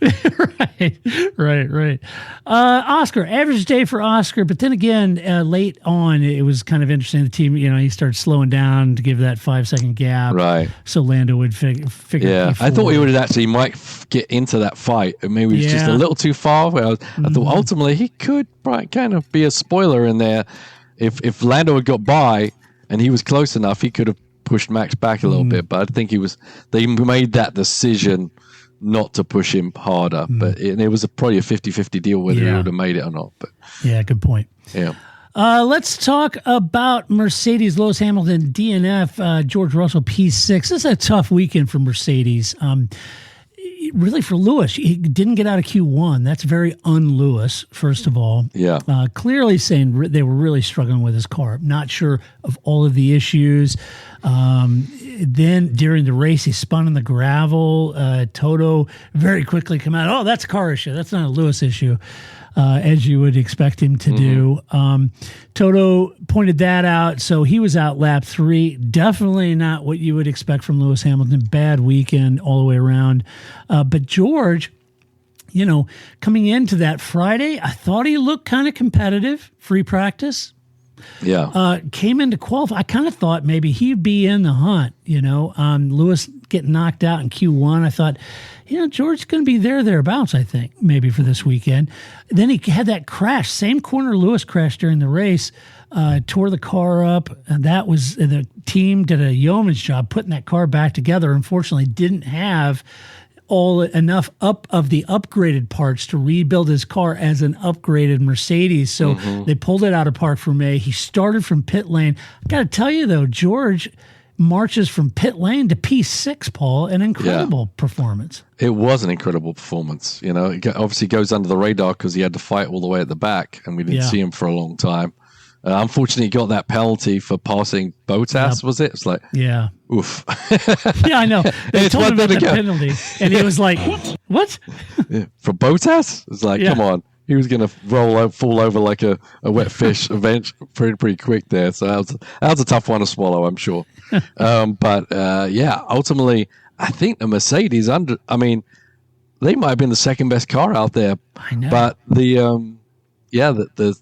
Right. Oscar, average day for Oscar. But then again, late on, it was kind of interesting. The team, he started slowing down to give that 5-second gap. Right. So Lando would figure. Yeah, I thought he might get into that fight. Maybe he was just a little too far. I thought ultimately he could kind of be a spoiler in there. If Lando had got by and he was close enough, he could have pushed Max back a little bit, but I think they made that decision not to push him harder, but it was probably a 50-50 deal whether he would have made it or not. But good point. Yeah. Let's talk about Mercedes, Lewis Hamilton, DNF, George Russell, P6. This is a tough weekend for Mercedes. Really for Lewis, he didn't get out of Q1. That's very un-Lewis, first of all. Yeah. Clearly saying they were really struggling with his car. Not sure of all of the issues. Then during the race, he spun in the gravel. Toto very quickly come out, oh, that's a car issue. That's not a Lewis issue, as you would expect him to do. Toto pointed that out, so he was out lap 3. Definitely not what you would expect from Lewis Hamilton. Bad weekend all the way around. But George, coming into that Friday, I thought he looked kind of competitive, free practice. Yeah. Came into qualify. I kind of thought maybe he'd be in the hunt, Lewis getting knocked out in Q1. I thought, George's going to be thereabouts, I think, maybe for this weekend. Then he had that crash, same corner Lewis crashed during the race, tore the car up. And that was, the team did a yeoman's job putting that car back together. Unfortunately, didn't have enough of the upgraded parts to rebuild his car as an upgraded Mercedes. So they pulled it out of park for May. He started from pit lane. I got to tell you though, George marches from pit lane to P6, Paul, an incredible performance. It was an incredible performance. It obviously goes under the radar because he had to fight all the way at the back and we didn't see him for a long time. Unfortunately, he got that penalty for passing Bottas, was it? It's like, oof. Yeah, I know. They told him about the penalty, and he was like, what? For Bottas? It's like, come on. He was going to fall over like a wet fish eventually, pretty quick there. So that was a tough one to swallow, I'm sure. But ultimately, I think the Mercedes they might have been the second best car out there. I know. But the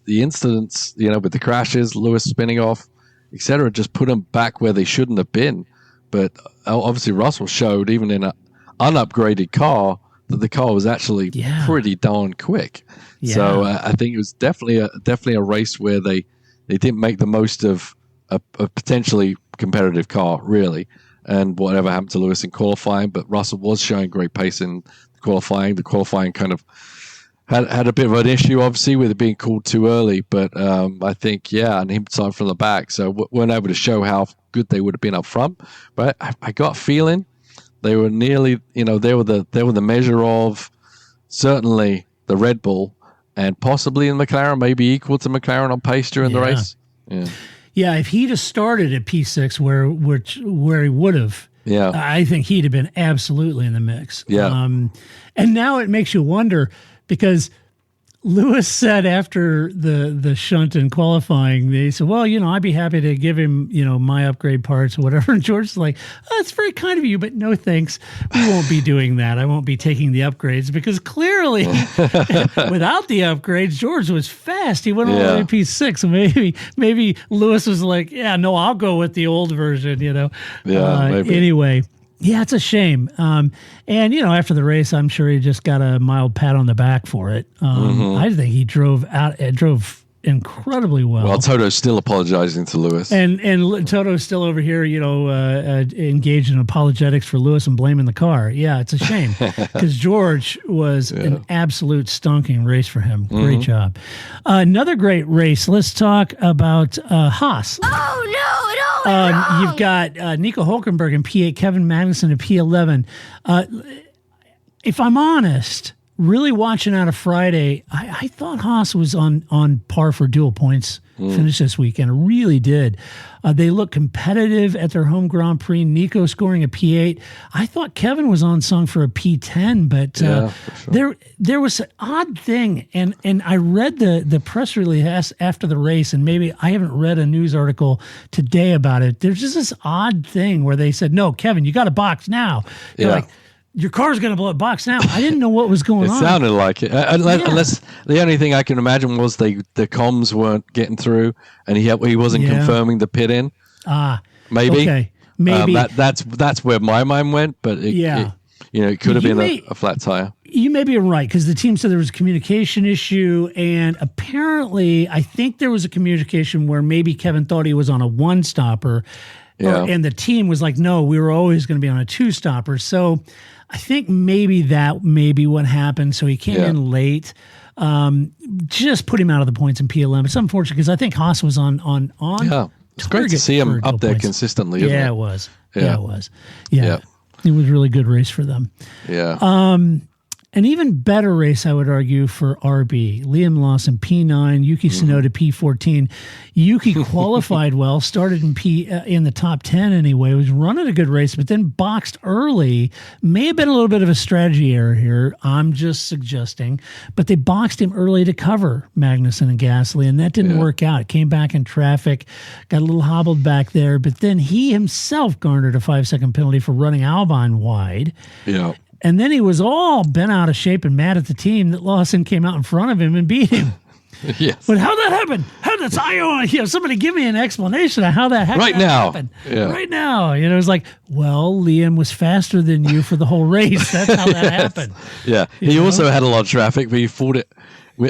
incidents, with the crashes, Lewis spinning off, etc., just put them back where they shouldn't have been. But obviously Russell showed, even in an unupgraded car, that the car was actually pretty darn quick. Yeah. So I think it was definitely a race where they didn't make the most of a potentially competitive car, really. And whatever happened to Lewis in qualifying, but Russell was showing great pace in qualifying. The qualifying kind of had a bit of an issue, obviously, with it being called too early. But I think, and him starting from the back, so weren't able to show how good they would have been up front. But I got a feeling they were nearly, they were the measure of certainly the Red Bull and possibly in McLaren, maybe equal to McLaren on pace during the race. Yeah, if he'd have started at P6 where he would have, I think he'd have been absolutely in the mix. Yeah. And now it makes you wonder, because Lewis said after the shunt in qualifying, they said, well, I'd be happy to give him, my upgrade parts or whatever. And George's like, oh, that's very kind of you, but no thanks. We won't be doing that. I won't be taking the upgrades, because clearly without the upgrades, George was fast. He went all the way to P6. So maybe Lewis was like, yeah, no, I'll go with the old version, maybe. Anyway. Yeah, it's a shame. And, after the race, I'm sure he just got a mild pat on the back for it. I think he drove incredibly well. Well, Toto's still apologizing to Lewis. And Toto's still over here, engaged in apologetics for Lewis and blaming the car. Yeah, it's a shame, because George was an absolute stonking race for him. Great job. Another great race. Let's talk about Haas. Oh, no, You've got Nico Hülkenberg in P8, Kevin Magnussen in P11. If I'm honest, really watching out of Friday, I thought Haas was on par for dual points finish this weekend. I really did. They look competitive at their home Grand Prix. Nico scoring a P8. I thought Kevin was on song for a P10, but there was an odd thing, and I read the press release after the race, and maybe I haven't read a news article today about it. There's just this odd thing where they said, no, Kevin, you got to box now. You're like, your car's going to blow up box now. I didn't know what was going on. It sounded like it. Unless the only thing I can imagine was the comms weren't getting through, and he wasn't confirming the pit in. Maybe. Okay. Maybe. That's where my mind went, but it could have been a flat tire. You may be right, because the team said there was a communication issue, and apparently I think there was a communication where maybe Kevin thought he was on a one-stopper, and the team was like, no, we were always going to be on a two-stopper. So I think maybe what happened. So he came in late. Just put him out of the points in P11. It's unfortunate, because I think Haas was on. Yeah, it's great to see him up there consistently. Isn't it? It was. Yeah, it was. Yeah, it was a really good race for them. Yeah. An even better race, I would argue, for RB. Liam Lawson, P9, Yuki Tsunoda, P14. Yuki qualified well, started in the top 10 anyway, was running a good race, but then boxed early. May have been a little bit of a strategy error here, I'm just suggesting, but they boxed him early to cover Magnussen and Gasly, and that didn't work out. It came back in traffic, got a little hobbled back there, but then he himself garnered a 5-second penalty for running Albon wide. Yeah. And then he was all bent out of shape and mad at the team that Lawson came out in front of him and beat him. Yes. But how that happened? Somebody give me an explanation of how that happened. Right now. Right now. It was like, well, Liam was faster than you for the whole race. That's how that happened. Yeah. He also had a lot of traffic, but he fought it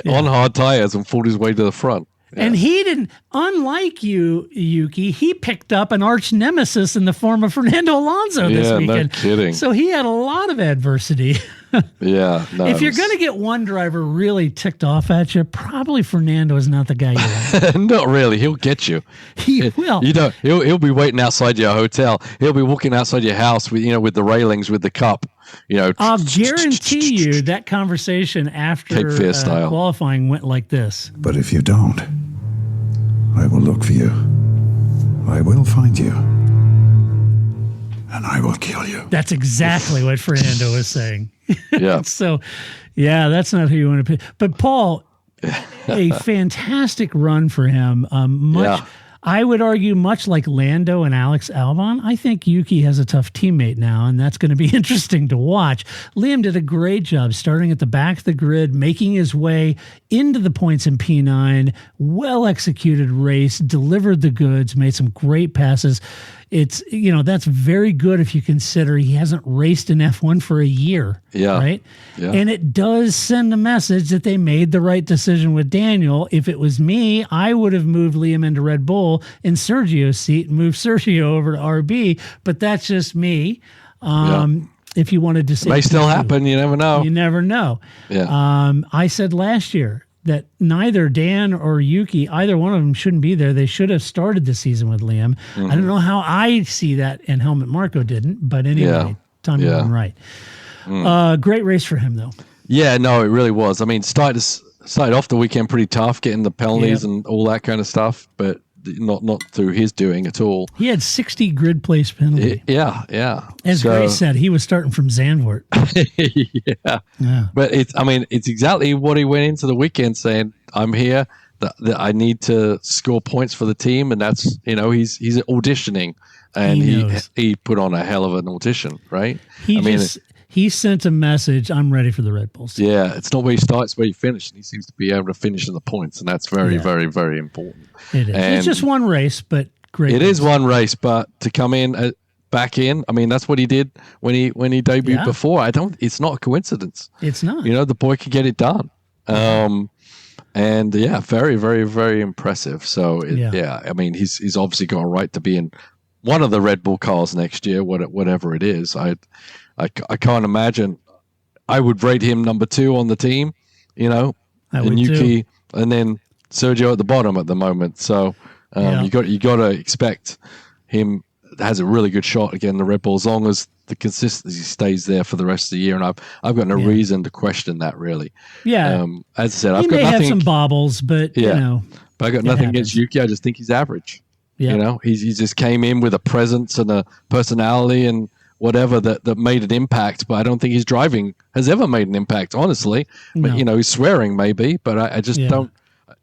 on hard tires and fought his way to the front. Yeah. And he didn't, unlike you, Yuki, he picked up an arch nemesis in the form of Fernando Alonso this weekend. No kidding. So he had a lot of adversity. Yeah. No, if you're going to get one driver really ticked off at you, probably Fernando is not the guy you want. Not really. He'll get you. He will. He'll be waiting outside your hotel. He'll be walking outside your house with the railings with the cup. I'll guarantee you that conversation after qualifying went like this. But if you don't, I will look for you. I will find you. And I will kill you. That's exactly what Fernando was saying. Yeah. So, that's not who you want to pick. But Paul, a fantastic run for him. I would argue, much like Lando and Alex Albon, I think Yuki has a tough teammate now, and that's going to be interesting to watch. Liam did a great job starting at the back of the grid, making his way into the points in P9, well-executed race, delivered the goods, made some great passes. It's, that's very good if you consider he hasn't raced in F1 for a year, right? Yeah. And it does send a message that they made the right decision with Daniel. If it was me, I would have moved Liam into Red Bull in Sergio's seat and moved Sergio over to RB, but that's just me. if you wanted to say May still P2. happen. You never know. You never know. Yeah. I said last year that neither Dan or Yuki, either one of them shouldn't be there. They should have started the season with Liam. Mm-hmm. I don't know how I see that, and Helmut Marko didn't. But anyway, Yeah. Tommy Yeah. won right. Great race for him, though. Yeah, no, it really was. I mean, started off the weekend pretty tough, getting the penalties Yep. and all that kind of stuff, but not through his doing at all. He had 60 grid place penalty. Yeah. As Grace said, he was starting from Zandvoort. Yeah. But it's exactly what he went into the weekend saying. I'm here. That I need to score points for the team, and that's he's auditioning, and he put on a hell of an audition, right? He sent a message. I'm ready for the Red Bulls. Yeah, it's not where you start, it's where you finish. And he seems to be able to finish in the points, and that's very, very, very important. It is. And it's just one race, but great. It is one race, but to come in back in, I mean, that's what he did when he debuted before. It's not a coincidence. It's not. The boy could get it done. And very, very, very impressive. So I mean, he's obviously got a right to be in one of the Red Bull cars next year, whatever it is. I can't imagine. I would rate him number 2 on the team, and Yuki, and then Sergio at the bottom at the moment. So you got to expect him has a really good shot again the Red Bull, as long as the consistency stays there for the rest of the year. And I've got no reason to question that, really. Yeah. As I said, I've got nothing. He may have some bobbles, but but I got nothing against Yuki. I just think he's average. Yeah. He just came in with a presence and a personality and whatever that made an impact, but I don't think his driving has ever made an impact, honestly. No. But he's swearing maybe, but I just don't.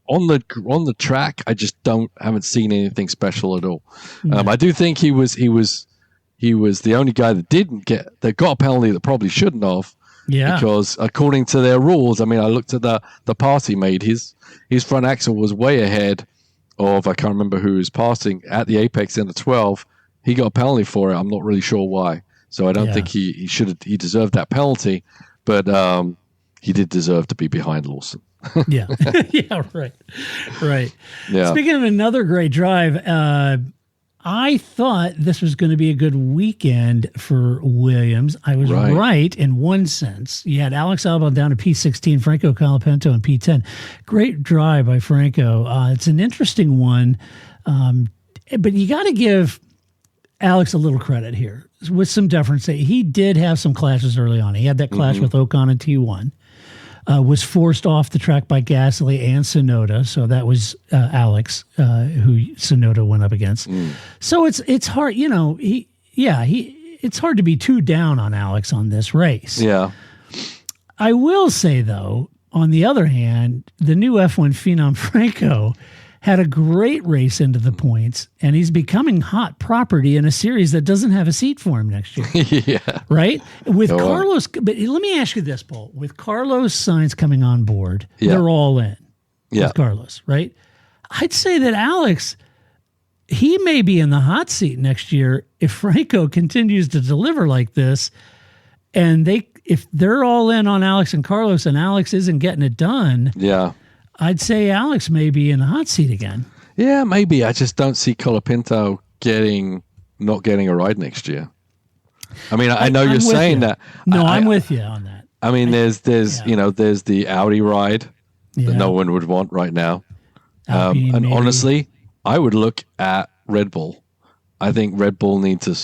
On the track, I just haven't seen anything special at all. No. I do think he was the only guy that got a penalty that probably shouldn't have. Yeah. Because according to their rules, I mean, I looked at the pass he made. His front axle was way ahead of, I can't remember who was passing at the apex in the 12. He got a penalty for it. I'm not really sure why. So I don't think he deserved that penalty, but he did deserve to be behind Lawson. Yeah, right. Yeah. Speaking of another great drive, I thought this was going to be a good weekend for Williams. I was right in one sense. You had Alex Albon down to P16, Franco Colapinto in P10. Great drive by Franco. It's an interesting one, but you got to give Alex a little credit here with some deference. He did have some clashes early on. He had that clash with Ocon in T1. Was forced off the track by Gasly and Tsunoda, so that was Alex who Tsunoda went up against. So it's hard, it's hard to be too down on Alex on this race. Yeah, I will say though, on the other hand, the new F1 phenom Franco had a great race into the points, and he's becoming hot property in a series that doesn't have a seat for him next year. Yeah. Right? With Carlos, but let me ask you this, Paul. With Carlos Sainz coming on board, they're all in with Carlos, right? I'd say that Alex, he may be in the hot seat next year if Franco continues to deliver like this, and if they're all in on Alex and Carlos and Alex isn't getting it done. Yeah. I'd say Alex may be in the hot seat again. Yeah, maybe. I just don't see Colapinto not getting a ride next year. I mean, I know you're saying that. No, I'm with you on that. I mean, there's the Audi ride that no one would want right now. Alpine, and maybe. Honestly, I would look at Red Bull. I think Red Bull need to.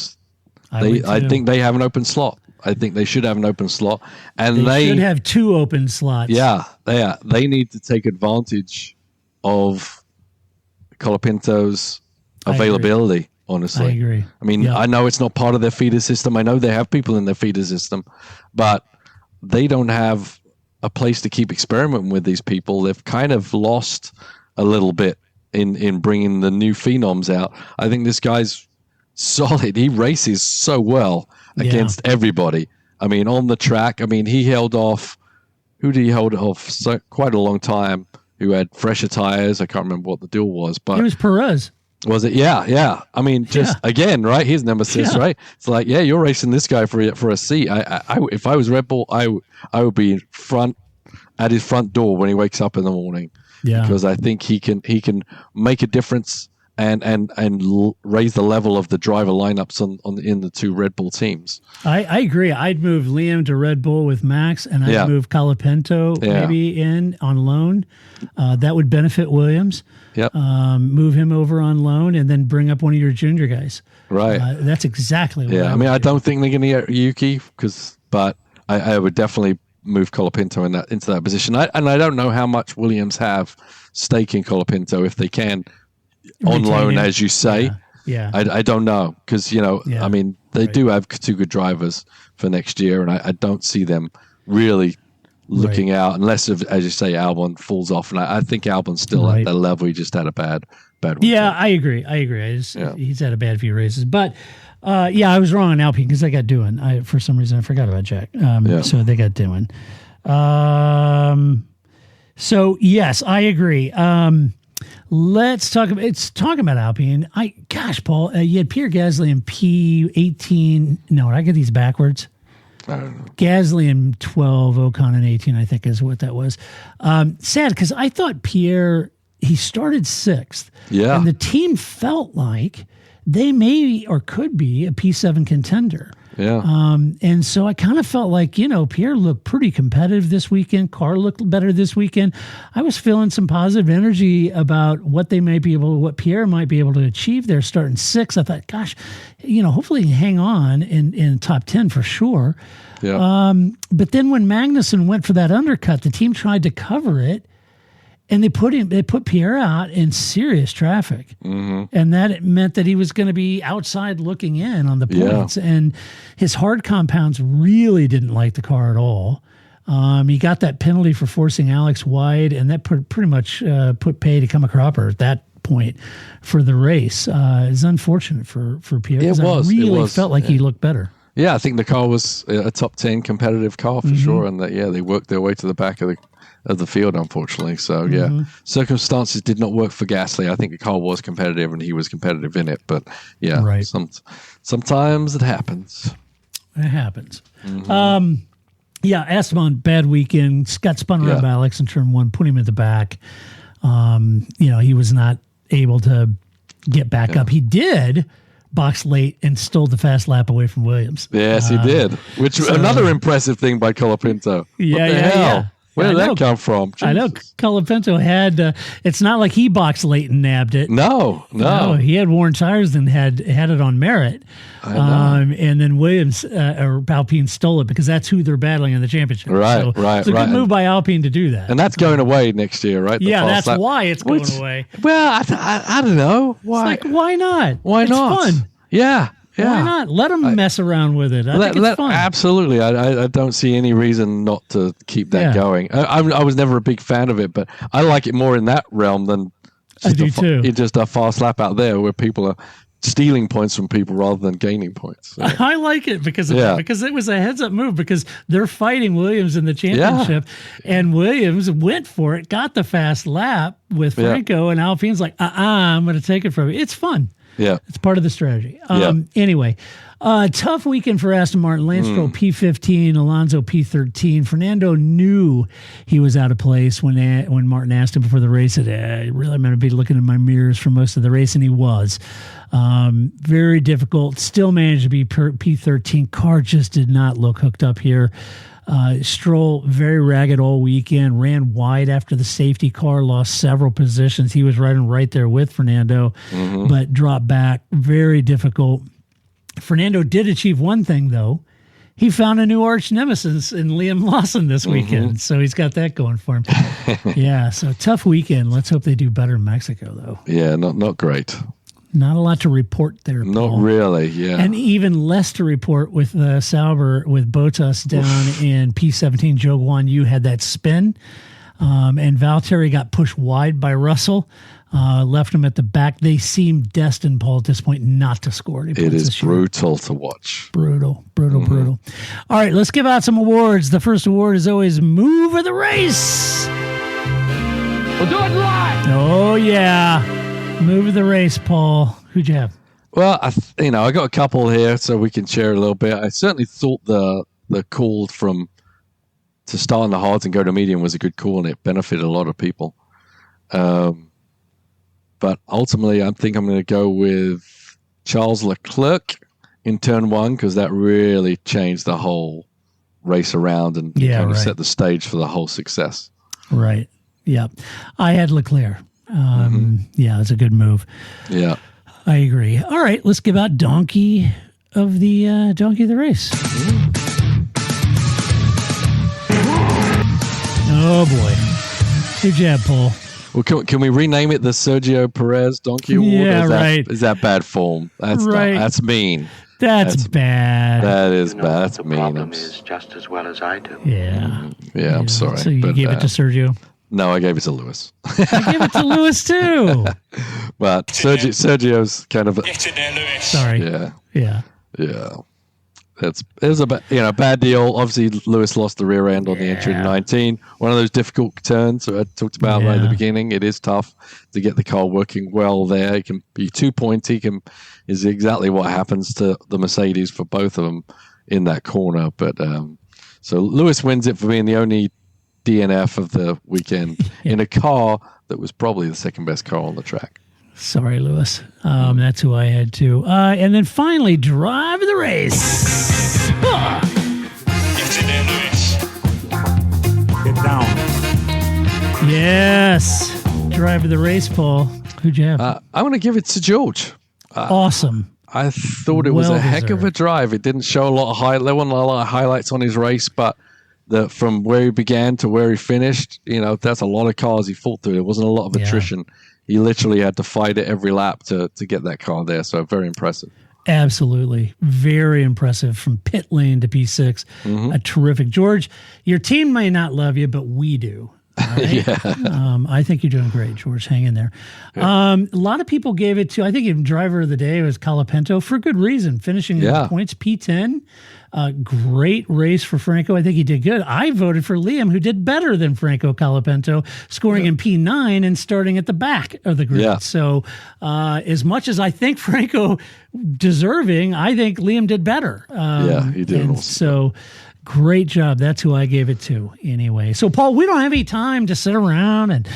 I think they have an open slot. I think they should have an open slot, and they should have 2 open slots. Yeah, they need to take advantage of Colapinto's availability. Honestly, I agree. I mean, I know it's not part of their feeder system. I know they have people in their feeder system, but they don't have a place to keep experimenting with these people. They've kind of lost a little bit in bringing the new phenoms out. I think this guy's solid. He races so well against everybody. I mean, on the track, he held off. Who did he hold off? Quite a long time. Who had fresher tires? I can't remember what the deal was, but it was Perez. Was it? Yeah. I mean, again, right? His nemesis, right? It's like, you're racing this guy for a seat. If I was Red Bull, I would be at his front door when he wakes up in the morning. Yeah, because I think he can make a difference and raise the level of the driver lineups in the two Red Bull teams. I agree. I'd move Liam to Red Bull with Max, and I'd move Colapinto maybe in on loan. That would benefit Williams. Yep. Move him over on loan, and then bring up one of your junior guys. Right. That's exactly what I mean, I don't think they're going to get Yuki, but I would definitely move Colapinto into that position. I don't know how much Williams have stake in Colapinto if they can on loan, as you say. Yeah. I don't know because, I mean, they do have two good drivers for next year, and I don't see them really looking out unless, as you say, Albon falls off. And I think Albon's still at that level. He just had a bad weekend. Yeah, I agree. He's had a bad few races. But, I was wrong on Alpine because they got doing. For some reason, I forgot about Jack. So they got doing. So, yes, I agree. Let's talk about Alpine. Paul, you had Pierre Gasly in P18. No, I get these backwards. I don't know. Gasly in 12, Ocon in 18, I think is what that was. Sad because I thought Pierre, he started 6th. Yeah. And the team felt like they may or could be a P7 contender. Yeah. And so I kind of felt like, Pierre looked pretty competitive this weekend. Car looked better this weekend. I was feeling some positive energy about what Pierre might be able to achieve there starting 6th. I thought, gosh, hopefully he can hang on in top 10 for sure. Yeah. But then when Magnussen went for that undercut, the team tried to cover it. And they put Pierre out in serious traffic. Mm-hmm. And that meant that he was going to be outside looking in on the points. Yeah. And his hard compounds really didn't like the car at all. He got that penalty for forcing Alex wide, and that pretty much put pay to Kamacropper at that point for the race. It's unfortunate for Pierre. It was. I really felt like he looked better. Yeah, I think the car was a top 10 competitive car for sure. And they worked their way to the back of the field, unfortunately. So, circumstances did not work for Gasly. I think the car was competitive and he was competitive in it. But, sometimes it happens. It happens. Mm-hmm. Esteban, bad weekend. Got spun around by Alex in turn 1, put him at the back. He was not able to get back up. He did box late and stole the fast lap away from Williams. Yes, he did. Which another impressive thing by Colapinto. Yeah. Where did that come from? Jesus. I know Colapinto had. It's not like he boxed late and nabbed it. No. He had worn tires and had it on merit. And then Williams or Alpine stole it because that's who they're battling in the championship. Right. It's a good move by Alpine to do that. And that's going away next year, right? That's why it's going away. Well, I don't know why. It's like, why not? Why not? It's fun. Yeah. Why not? Let them mess around with it. I think it's fun. Absolutely. I don't see any reason not to keep that going. I was never a big fan of it, but I like it more in that realm than just a fast lap out there where people are stealing points from people rather than gaining points. So. I like it because it was a heads-up move because they're fighting Williams in the championship, and Williams went for it, got the fast lap with Franco, and Alpine's like, I'm going to take it from you. It's fun. Yeah. It's part of the strategy. Anyway, tough weekend for Aston Martin. Lance Stroll P15, Alonso P13. Fernando knew he was out of place when Martin asked him before the race, said, really, I'm going to be looking in my mirrors for most of the race, and he was. Very difficult. Still managed to be P13. Car just did not look hooked up here. Stroll, very ragged all weekend, ran wide after the safety car, lost several positions. He was riding right there with Fernando, but dropped back. Very difficult. Fernando did achieve one thing, though. He found a new arch nemesis in Liam Lawson this weekend, so he's got that going for him. So tough weekend. Let's hope they do better in Mexico, though. Yeah, not great. Not a lot to report there, Paul. Not really, yeah. And even less to report with Sauber, with Bottas down in P17. Joe Guan Yu had that spin, and Valtteri got pushed wide by Russell, left him at the back. They seem destined, Paul, at this point, not to score any points. It is brutal to watch. Brutal. All right, let's give out some awards. The first award is always Move of the Race. We'll do it live. Oh, yeah. Move of the race, Paul. Who'd you have? Well, I got a couple here so we can share a little bit. I certainly thought the call to start on the hards and go to medium was a good call, and it benefited a lot of people. But but ultimately I think I'm going to go with Charles Leclerc in turn 1 because that really changed the whole race around and kind of set the stage for the whole success. Right. Yeah. I had Leclerc. Yeah, it's a good move. Yeah. I agree. All right, let's give out donkey of the race. Oh boy. Good job, Paul. Well, can we rename it the Sergio Perez Donkey Award? Yeah, right. Is that bad form? That's right. That's mean. That's bad. That is bad. That's mean. The problem is just as well as I do. Yeah. Yeah, I'm sorry. So you gave it to Sergio? No, I gave it to Lewis. I gave it to Lewis too. But Sergio's kind of Get in there, Lewis. Sorry. Yeah. It was a bad deal. Obviously, Lewis lost the rear end on the entry in 19. One of those difficult turns I talked about right at the beginning. It is tough to get the car working well there. It can be 2 points. Is exactly what happens to the Mercedes for both of them in that corner. But so Lewis wins it for being the only DNF of the weekend in a car that was probably the second best car on the track. Sorry, Lewis. That's who I had too. And then finally, drive the race. Get in there, Lewis. Get down. Yes. Drive of the race, Paul. Who'd you have? I'm going to give it to George. Awesome. I thought it was a heck of a drive. It didn't show a lot of there wasn't a lot of highlights on his race, but from where he began to where he finished, that's a lot of cars he fought through. There wasn't a lot of attrition. He literally had to fight it every lap to get that car there. So very impressive. Absolutely. Very impressive from pit lane to P6. A terrific. George, your team may not love you, but we do. All right? I think you're doing great, George. Hang in there. A lot of people gave it to, I think even driver of the day was Colapinto for good reason, finishing in points P10. Great race for Franco. I think he did good. I voted for Liam, who did better than Franco Colapinto, scoring in P9 and starting at the back of the grid. Yeah. So as much as I think Franco deserving, I think Liam did better. He did. Awesome. So great job. That's who I gave it to anyway. So, Paul, we don't have any time to sit around and,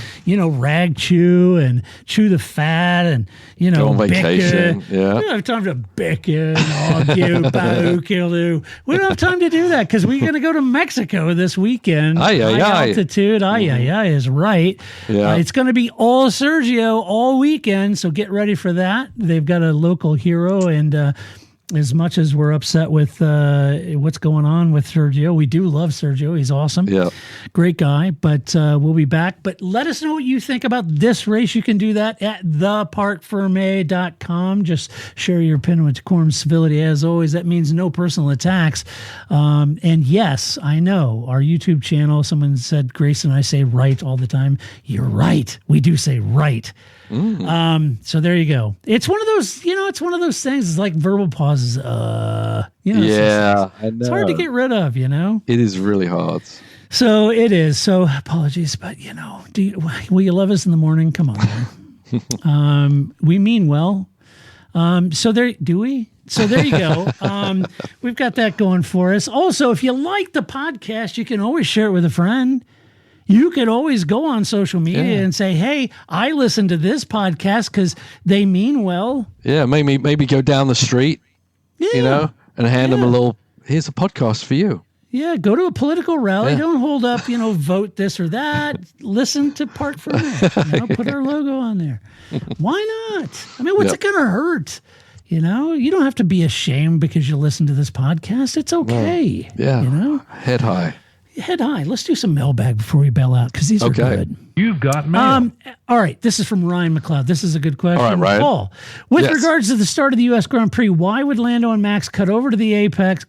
rag chew and chew the fat and, go on vacation. We don't have time to bicker and argue, boo-kiloo. We don't have time to do that because we're going to go to Mexico this weekend. High altitude. Is right. Yeah. It's going to be all Sergio all weekend, so get ready for that. They've got a local hero and as much as we're upset with what's going on with Sergio, we do love Sergio. He's awesome. Yeah. Great guy. But we'll be back. But let us know what you think about this race. You can do that at theparkferme.com. Just share your opinion with decorum, civility. As always, that means no personal attacks. And yes, I know our YouTube channel, someone said Grace and I say right all the time. You're right. We do say right. So there you go. It's one of those, it's one of those things. It's like verbal pauses. I know. It's hard to get rid of, It is really hard. So it is. So apologies, but will you love us in the morning? Come on, man. We mean well. So there you go. We've got that going for us. Also, if you like the podcast, you can always share it with a friend. You could always go on social media and say, hey, I listened to this podcast because they mean well. Yeah, maybe go down the street, and hand them a little, here's a podcast for you. Yeah, go to a political rally. Don't hold up, vote this or that. Listen to Park for Me. Put our logo on there. Why not? I mean, what's it going to hurt? You don't have to be ashamed because you listen to this podcast. It's okay. Head high. Head high. Let's do some mailbag before we bail out because these are good. You've got mail. All right. This is from Ryan McLeod. This is a good question. All right, Ryan. Paul, with regards to the start of the U.S. Grand Prix, why would Lando and Max cut over to the apex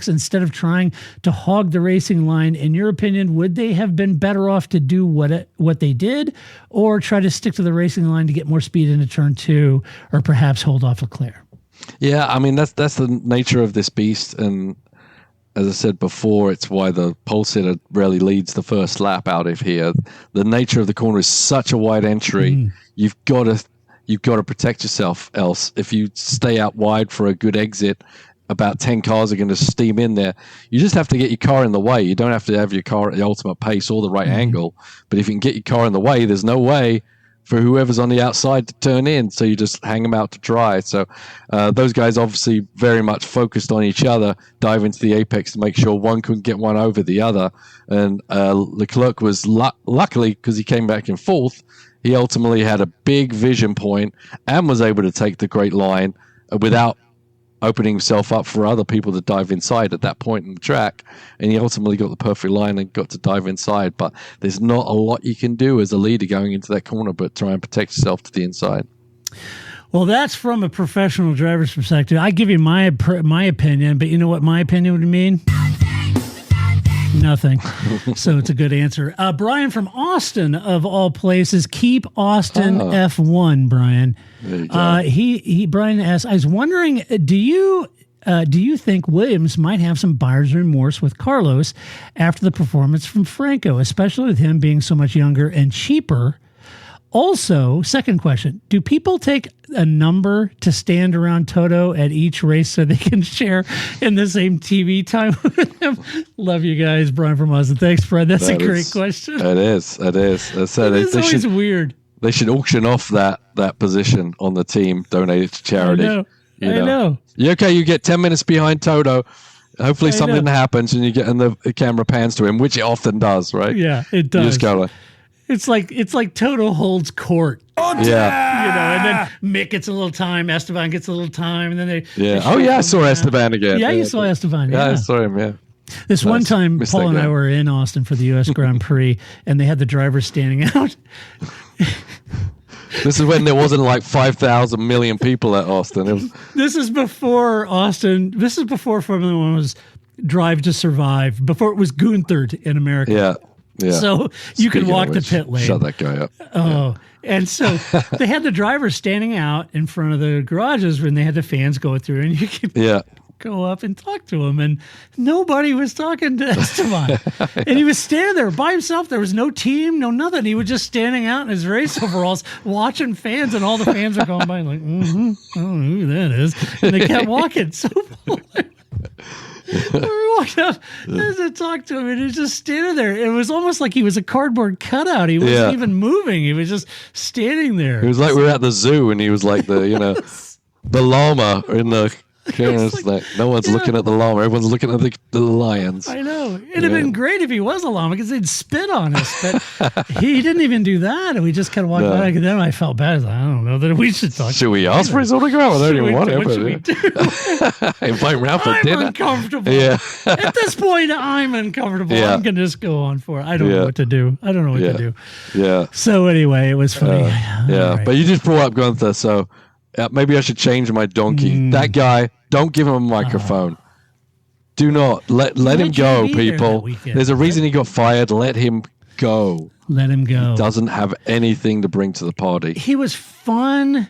instead of trying to hog the racing line? In your opinion, would they have been better off to do what they did, or try to stick to the racing line to get more speed into turn 2, or perhaps hold off Leclerc? Yeah, I mean that's the nature of this beast, and as I said before, it's why the pole sitter rarely leads the first lap out of here. The nature of the corner is such a wide entry. You've got to protect yourself. Else, if you stay out wide for a good exit, about 10 cars are going to steam in there. You just have to get your car in the way. You don't have to have your car at the ultimate pace or the right angle. But if you can get your car in the way, there's no way for whoever's on the outside to turn in. So you just hang them out to dry. So those guys obviously very much focused on each other, dive into the apex to make sure one couldn't get one over the other. And Leclerc was luckily, because he came back in fourth, he ultimately had a big vision point and was able to take the great line without opening himself up for other people to dive inside at that point in the track. And he ultimately got the perfect line and got to dive inside. But there's not a lot you can do as a leader going into that corner but try and protect yourself to the inside. Well, that's from a professional driver's perspective. I give you my opinion, but you know what my opinion would mean? Nothing. So it's a good answer. Brian from Austin, of all places, keep Austin F1, Brian. There you go. Brian asked, I was wondering, do you think Williams might have some buyer's remorse with Carlos after the performance from Franco, especially with him being so much younger and cheaper? Also, second question, do people take a number to stand around Toto at each race so they can share in the same TV time with him? Love you guys, Brian from Austin. Thanks, Brian. That's a great question. It is. So it's always weird. They should auction off that position on the team, donate it to charity. I know. Okay, you get 10 minutes behind Toto. Hopefully something happens and you get, and the camera pans to him, which it often does, right? Yeah, it does. You just go like, it's like Toto holds court. Yeah. And then Mick gets a little time, Esteban gets a little time, and then they I saw Esteban again. Yeah, you saw Esteban. Yeah, I saw him. Yeah. This one time, Paul and I were in Austin for the U.S. Grand Prix, and they had the drivers standing out. This is when there wasn't like 5,000 million people at Austin. This is before Austin. This is before Formula One was Drive to Survive. Before it was Gunther in America. Yeah. Yeah. So you could walk the pit lane. Shut that guy up. Oh, and so they had the drivers standing out in front of the garages when they had the fans go through, and you could go up and talk to him. And nobody was talking to Esteban. And he was standing there by himself. There was no team, no nothing. He was just standing out in his race overalls watching fans, and all the fans are going by like, I don't know who that is. And they kept walking. So we walked up to talk to him, and he was just standing there. It was almost like he was a cardboard cutout. He wasn't even moving. He was just standing there. It was like we were at the zoo, and he was like the the llama in the cameras. Like no one's looking at the llama. Everyone's looking at the lions. I know. It'd have been great if he was a llama because they'd spit on us. But he didn't even do that, and we just kind of walked back. And then I felt bad. I don't know that we should talk. Should we ask for his autograph? I don't even want it. What should we do? Invite him around for dinner. I'm uncomfortable. Yeah. At this point, I'm uncomfortable. Yeah. I'm going to just go on for it. I don't know what to do. To do. Yeah. So anyway, it was funny. Right. But you just brought up Gunther, so maybe I should change my donkey. That guy, don't give him a microphone. Do not. Let him go, people. There's a reason he got fired. Let him go. Let him go. He doesn't have anything to bring to the party. He was fun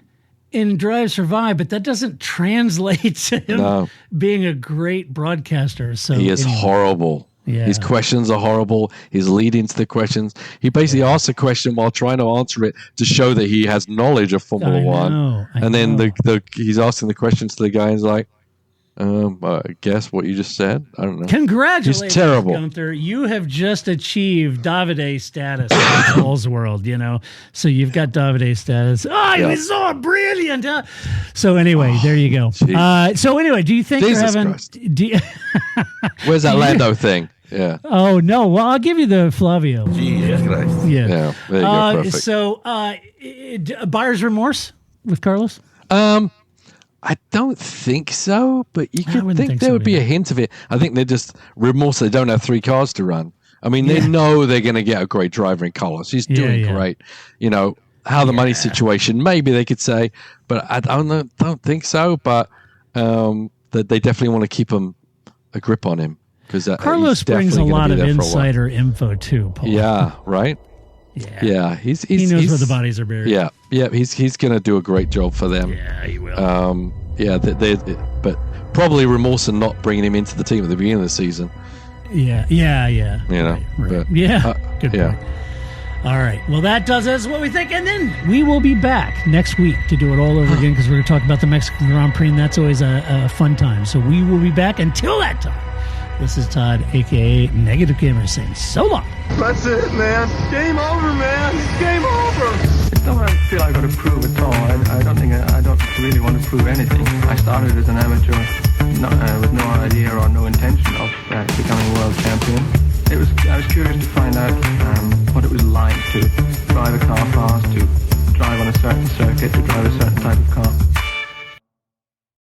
in Drive Survive, but that doesn't translate to him being a great broadcaster. So he is horrible. Yeah. His questions are horrible. His lead into the questions. He basically asks a question while trying to answer it to show that he has knowledge of Formula One. And then he's asking the questions to the guy and he's like, I guess what you just said. I don't know. Congratulations, he's terrible. Gunther. You have just achieved Davide status in Paul's world, So you've got Davide status. He was so brilliant. So anyway, there you go. So anyway, do you think you're having... Where's that Lando thing? Yeah. Oh, no. Well, I'll give you the Flavio. Jesus Christ. Yeah. There you go. Perfect. So buyer's remorse with Carlos? I don't think so, but you could think there would be a hint of it. I think they're just remorse. They don't have 3 cars to run. I mean, they know they're going to get a great driver in Carlos. He's doing great. How the money situation, maybe they could say, but I don't think so. But that they definitely want to keep a grip on him because Carlos brings a lot of insider info too, Paul. Yeah, right. Yeah, he knows where the bodies are buried. Yeah, he's going to do a great job for them. Yeah, he will. But probably remorse in not bringing him into the team at the beginning of the season. Yeah. Right. But, good point. All right. Well, that does it. That's what we think. And then we will be back next week to do it all over again because we're going to talk about the Mexican Grand Prix, and that's always a fun time. So we will be back. Until that time, This is Todd, a.k.a. Negative Gamer, saying so long. That's it, man. Game over, man. Game over. It's not what I feel I've got to prove at all. I don't really want to prove anything. I started as an amateur with no idea or no intention of becoming world champion. I was curious to find out what it was like to drive a car fast, to drive on a certain circuit, to drive a certain type of car.